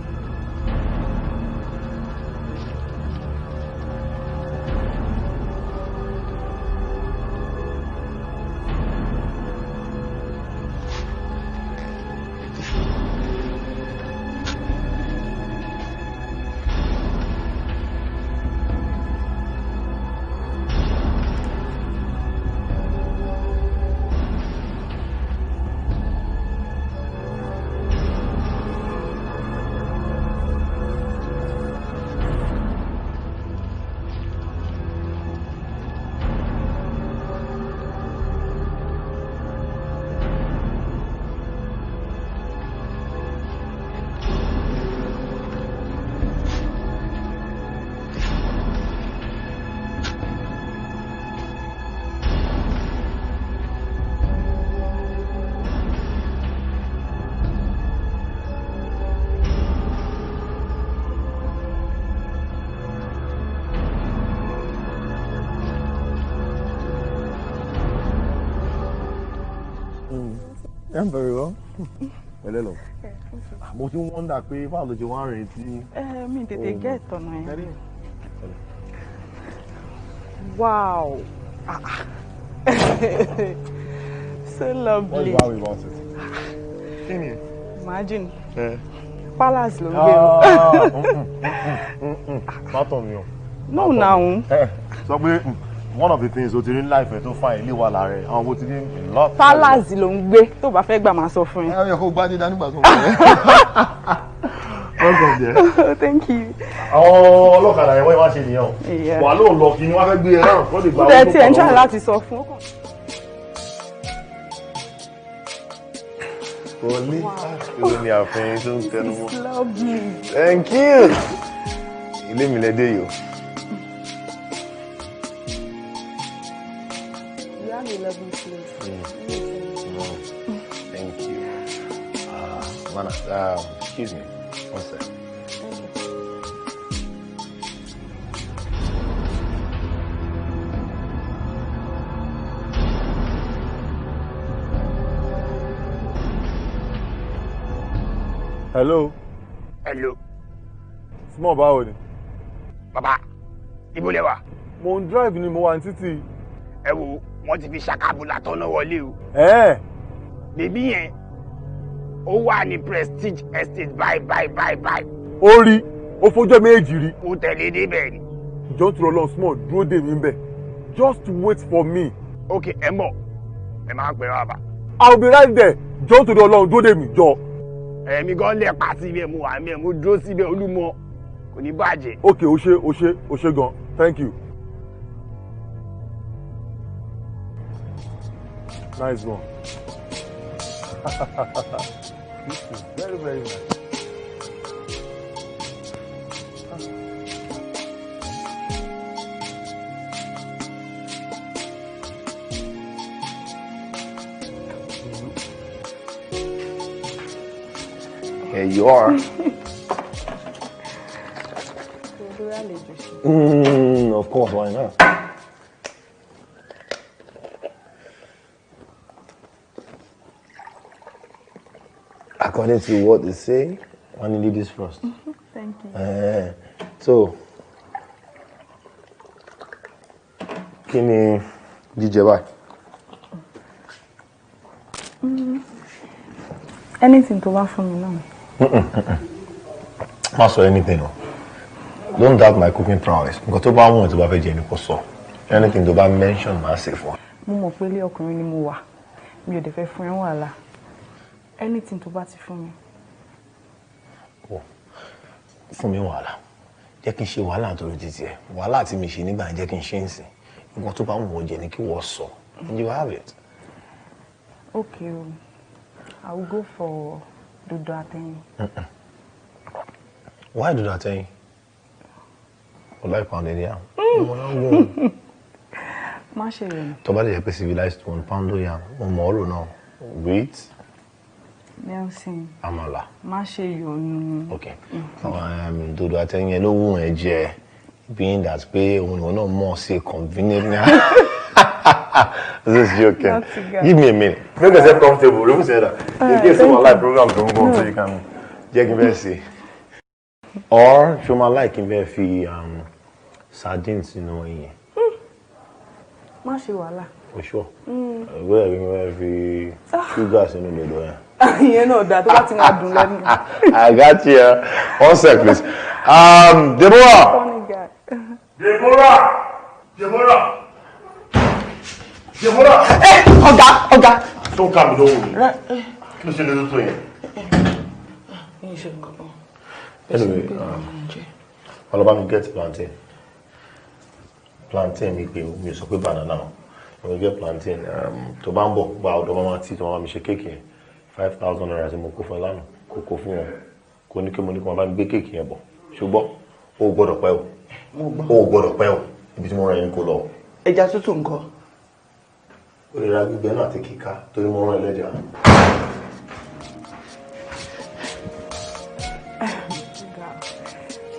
I'm very well. Hello. Mo ti wonder pé báwo ló ṣe wá rìn tí. Mi tètè get ọ̀nà yẹn. Wow. So lovely. What's wrong about it? Kí ni? Imagine. Palace ló ń gbé o. Má tọ̀ mi o. No now. Sọ pé one of the things o ti rí in life ẹ tó fa ilé wa lára ẹ àwọn mo ti rí a lot. Palace ló ń gbé tó bá fẹ́ gbà máa sọ fún yín. ẹ yẹ kó gbá dídá nígbà tó ń bọ̀. Welcome there. Thank you. Àwọn ọlọ́kadà yẹn wọ́n máa ṣe nìyẹn o. Wà lóun lọ kí ni wọ́n fẹ́ gbé ẹ náà wọ́n lè gba owó tó pọ̀ lọ́wọ́. Bẹ́ẹ̀ tí ẹ̀ ń ṣàlàyé láti sọ fún. Wọlé ìlú ni àfihàn tó ń tẹnu mọ́. It's lovely. Thank you. Ilé mi lẹ dé yìí o. Thank you. Mana, excuse me. One sec. Hello. Hello. Small báwo ni? Bàbá, ibo lẹ wà? Mo ń drive ni mo wà ní títì. Ẹ wo, wọ́n ti fi ṣàkàbùlà tọ́nà wọlé o. Bèbí yẹn, ó wà ní Prestige Estate bye. Ó rí, ó fojọ́ méjì rí. Mo tẹ̀lé débẹ̀ ni. Jọ́ tún lọ small dúró dè mí bẹ̀. Just wait for me. Okay, ẹ mọ̀, ẹ máa ń pẹ́ wá bá. I'll be right there. Jọ́ tún lọ dúró dè mí jọ. Ẹ̀mí gan lẹ̀ pa síbẹ̀ mo wà mí ẹ̀ mo dúró síbẹ̀ Olúmọ kò ní bàjẹ́. Okay, o ṣé gan. Thank you. Nice one. This is very, very nice. Here you are. Of course, why not? According to what they say, I want to leave this first. Thank you. So, kí ni jíjẹ báyìí? Anything tó bá fún mi náà. Má sọ anything o. Don't doubt my cooking prowess. Nǹkan tó bá wọ̀n tó bá fẹ́ jẹ ni kò sọ. Anything tó bá mention máa ṣe fún ọ. Mo mọ̀ pé ilé ọkùnrin ni mo wà. Mi ò dẹ̀ fẹ́ fún ẹ wàhálà. Anything tó bá ti fún mi. Fún mi wàhálà. Jẹ́ kí n ṣe wàhálà nítorí títí ẹ̀. Wàhálà tí mi ṣe nígbà yẹn jẹ́ kí n ṣe ń sìn. Nǹkan tó bá wọ̀n jẹ ni kí wọ́n sọ. And you have it. Okay. I will go for dodo atẹ́yìn. Why dodo atẹ́yìn? I like pounded yam. Má ṣe yẹn. Tó bá lè jẹ́ pé civilized one pound yam. Mo mọ̀ ọ́ lò náà. Wheat. Nelson. Àmàlà. Má ṣe yọnu. Okay. Dodo atẹ́yìn yẹn ló wù ẹ́ jẹ. Being that pé òun ìwọ náà mọ̀ sí convenient now. This is joking. Give me a minute. Make yourself comfortable. Don't say that. In case someone like program don't go, so you can check in see. Or someone like in there fi sardines in the way. Má ṣe wàhálà. For sure. Where we fi sugars in the door. Ìyẹn náà dá tó bá ti máa dùn lẹ́nu. I got you. One sec, please. Deborah. Deborah! Ọ̀gá! Don't come below me. Kí ló ṣe lè tó yẹn? Anyway, ọlọ́ba mi get plantain. Plantain mi pé mi sọ pé banana. Mo get plantain. Tó bá ń bọ̀ gba ọ̀dọ̀ mama tí tó máa mi ṣe kéèkì yẹn. 5,000 naira tí mo kó fún ẹ lánàá. Kò kó fún wọn. Kò ní kí mo ní kí wọ́n bá mi gbé kéèkì yẹn bọ̀. Ṣùgbọ́n o gbọ́dọ̀ pẹ́ o. O gbọ́dọ̀ pẹ́ o. Ibi tí mo rán yín kó lọ. Ẹja tútù ńkọ́? Olera gbígbẹ náà ti kíká torí mo rán ẹlẹ́jà.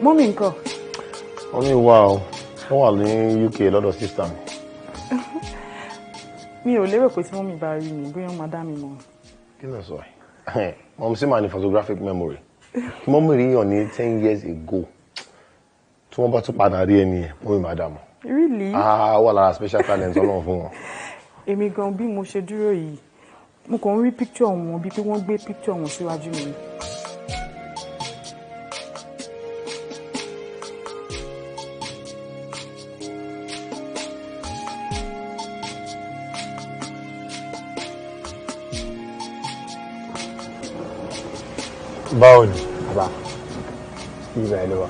Mọ́mí ńkọ́? Mọ́mí wà o, wọ́n wà ní UK lọ́dọ̀ sísítà mi. Mi ò lérò pé tí mọ́mí bá rí mi bóyá máa dá mi mọ̀. Kí ló sọ ẹ̀? Mọ́mí sì máa ní photographic memory. Mọ́mí rí yàn ní 10 years ago. Tí wọ́n bá tún padà rí ẹni yẹn, mọ́mí máa dà mọ́. Really? Wà lára special talent ọlọ́run fún wọn. Èmi gan bí mo ṣe dúró yìí mo kàn ń rí picture wọn bí pé wọ́n gbé picture wọn síwájú mi. Báwo ni? Bàbá ibà ẹ ló wà.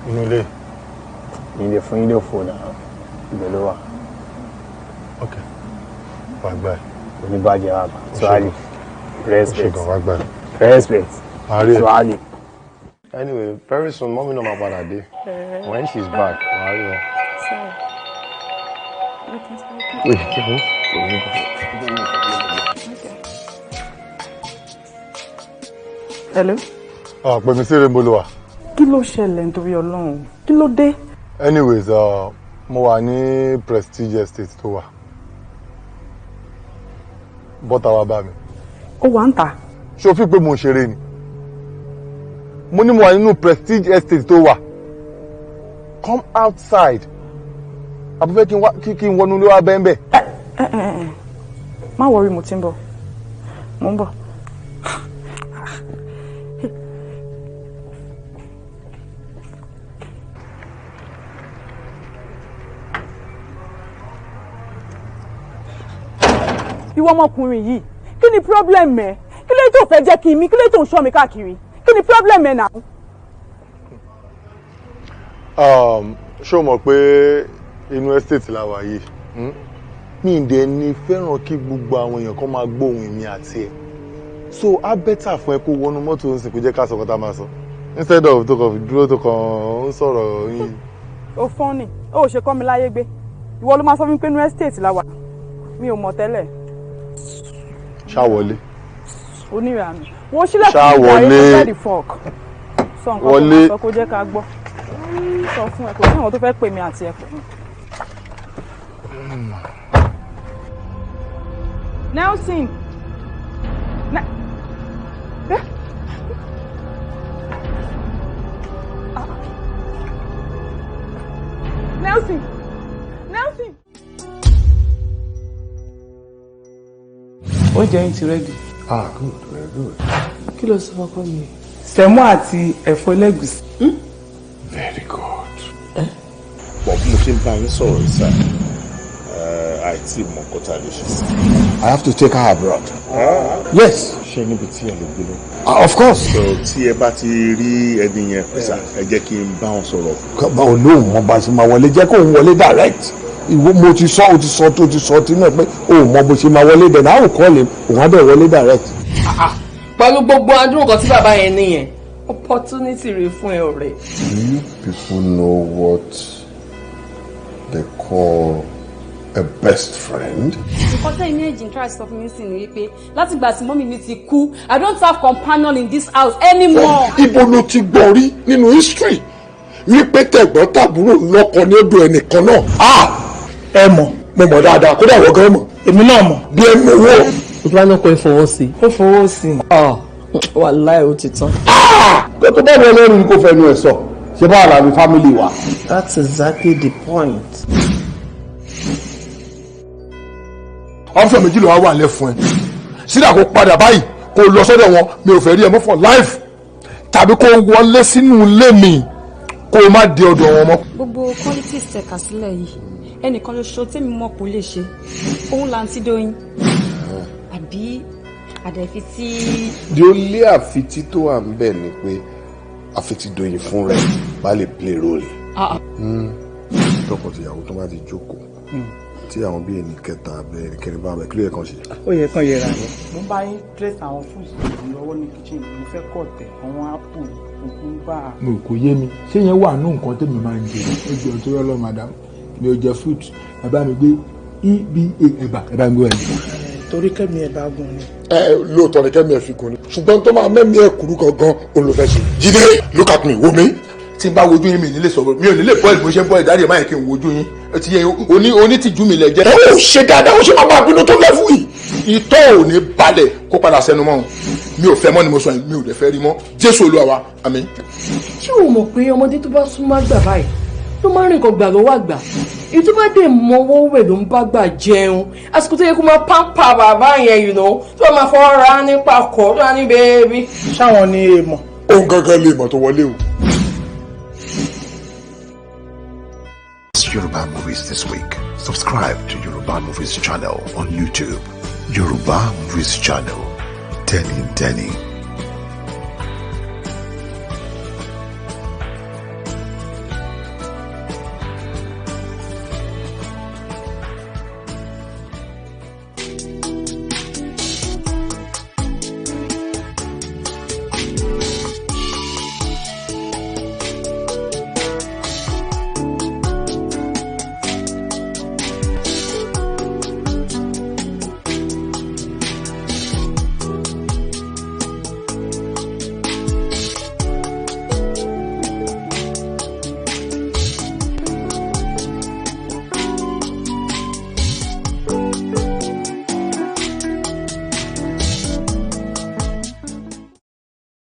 Inú ilé. Ilé fún ilé òfò náà ibẹ̀ ló wà. Ok, wà gbà ẹ̀. Oníbàjẹ́ wà bá. Swali. Respect. Wà gbà ẹ̀. Respect. Swali. Anyway, very soon, mommy no ma padà dé. When she's back, wà á rí wọn. Wait, kí Hello? Pè mí sí Rainbow ló wà. Kí ló ṣẹlẹ̀ nítorí Ọlọ́run? Kí ló dé? Anyways, mo wà ní Prestige Estate tó wà. Bọ́tà wá bá mi. Ó wà ń tà. Ṣé o fi pé mo ń ṣeré ni? Mo ní mo wà nínú Prestige Estate tó wà. Come outside. Àbúfẹ́ kí n wọnú ilé wa bẹ́ẹ̀ bẹ́ẹ̀. Má worry, mo ti ń bọ̀. Mo ń bọ̀. Ìwọ ọmọkùnrin yìí kí ni problem ẹ? Kí ló tó fẹ́ jẹ́ kí mi? Kí ló tó ń ṣọ́ mi káàkiri? Kí ni problem ẹ náà? Ṣé o mọ̀ pé inú estate la wà yìí? Mi ì dẹ̀ ní fẹ́ràn kí gbogbo àwọn èèyàn kan máa gbóhùn èmi àti ẹ̀. So á bẹ́tà fún ẹ kó wọnú mọ́tò ń sìn kó jẹ́ ká sọ kọ́tà máa sọ. Instead of tó kàn dúró tó kàn ń sọ̀rọ̀ yín. Ó fọ́n ni, ó ṣe kọ́ mi láyé gbé. Ìwọ ló máa sọ fún mi pé inú estate la wà. Mi ò mọ̀ tẹ́lẹ̀. Ṣáwọlé. Onírànù. Wọ́n sílẹ̀ Ṣá fún wọlé. ìdarí fún the fork. Sọ nǹkan tó Wọlé. máa sọ kó jẹ́ ká gbọ́. Sọ fún ẹ kò sí àwọn tó fẹ́ pè mí àti ẹ pè mí. Nelson. Nelson. Nelson. Oúnjẹ yín ti rẹ́dì. Good, very good. Kí ló sọ fọ́kọ́ mi? Sẹ̀mọ́ àti ẹ̀fọ́ ẹlẹ́gùsí. Very good. Bọ̀ bí mo ṣe ń bá yín sọ̀rọ̀ yìí sá, àìtí mọ̀ nǹkan tá a lè ṣe sí. I have to take her abroad. Yes. Ṣé níbi tí ẹ lè gbé lọ? Of course. So tí ẹ bá ti rí ẹni yẹn pèsè, ẹ jẹ́ kí n bá wọn sọ̀rọ̀. Báwo ló ń mọ bá ṣe máa wọlé jẹ́ kó ń wọlé direct. Ìwọ mo ti sọ tí náà pé o mọ bó ṣe máa wọlé dẹ̀ náà ò kọ́ lè òun á bẹ̀ wọlé direct. Pẹ̀lú gbogbo adúrún kan tí bàbá yẹn ní yẹn, opportunity rẹ̀ fún ẹ ọ̀rẹ́. Do you people know what they call a best friend? Nǹkan tẹ́yìn méjì ń try sọ fún mi sí ni wípé láti ìgbà tí mọ́mí mi ti kú, I don't have companion in this house anymore. Ibo ló ti gbọ́ rí nínú history wípé tẹ̀gbọ́n tàbúrò lọ́kọ ní ọdún ẹnìkan náà. Ẹ mọ̀ mo mọ̀ dáadáa kódà wọ́n gan mọ̀. Èmi náà mọ̀. Bí ẹ mọ̀ wọ́. Ojú wa náà kọ́ ìfọwọ́ sí. Ó fọwọ́ sí. Wàláhì ó ti tán. Tó tó bá wọn lẹ́rù ni kò fẹ́ nu ẹ̀ sọ. Ṣé báwa la ní family wa? That's exactly the point. Option méjì ló wá wà lẹ́ fún ẹ. Sídà kó padà báyìí kó lọ sọ́dọ̀ wọn mi ò fẹ́ rí ẹ mọ́ for life. Tàbí kó wọlé sínú ilé mi kó o má dé ọ̀dọ̀ wọn mọ́. Gbogbo qualities tẹ̀ka sílẹ̀ yìí, ẹnìkan ló ṣo tèmi mọ̀ kó lè ṣe. Òun là ń tí Dóyin. Àbí àdẹ̀fi tí. Di ó lé àfití tó wà ń bẹ̀ ni pé àfitìdòyìn fún rẹ̀ bá lè play role. Tọkọtìyàwó tó bá ti jókòó tí àwọn bíi ẹnì kẹta abẹ ẹnì kẹrin bá bẹ kí ló yẹ kàn ṣe. Ó yẹ kàn yẹra rẹ. Mo bá yín dress àwọn foods lọ́wọ́ ní kitchen, mo fẹ́ kọ̀ tẹ̀ àwọn apple cucumber. mo kò yé mi ṣé yẹn wà ní nǹkan tẹ́mi máa ń jẹ ó jẹ ọtí rọlọ madam mi ò jẹ fruit ẹ bá mi gbé ẹ̀bà ẹ bá mi gbé ẹ̀bà. Torí kẹ́mi ẹ̀ bá gùn ni. Lóòótọ́ ni kẹ́mi ẹ̀ fi gùn ni ṣùgbọ́n tó máa mẹ́mí ẹ̀ kúrú gangan òun ló fẹ́ ṣe. Jídé look at me wo mi tí n bá wojú yín mi nílé sọ̀rọ̀ mi ò nílé bọ́ọ̀lù bó ṣe ń bọ́ọ̀lù dáadé máa yẹ kí n wojú yín ti yẹ onítìjú mi lẹ jẹ́. ó ṣe dáadáa ó ṣe máa máa bínú tó lẹ́fù yìí. Ìtọ́ ò ní balẹ̀ kó padà sẹ́nu mọ́ mi ò fẹ́ mọ́ ni mo sọ yìí mi ò lè fẹ́ rí mọ́ Jésù Olúwa wa àmín. Ṣé o mọ̀ pé ọmọdé tó bá súnmọ́ àgbà báyìí ló máa ń rìn kan gbà lọ́wọ́ àgbà? Èyí tó bá dé mọ́wọ́ wẹ̀ ló ń bá gbà jẹun. Àsìkò tó yẹ kó máa pàmpà bàbá yẹn tó máa fọwọ́ ra nípa kọ́ tó wá ní bẹ́ẹ̀bí. Ṣáwọn ni èèmọ̀. Òun gangan lè mọ̀ tó wọlé o. Yoruba Movies this week. Subscribe to Yoruba Movies channel on YouTube. Yoruba Movies channel. Telling.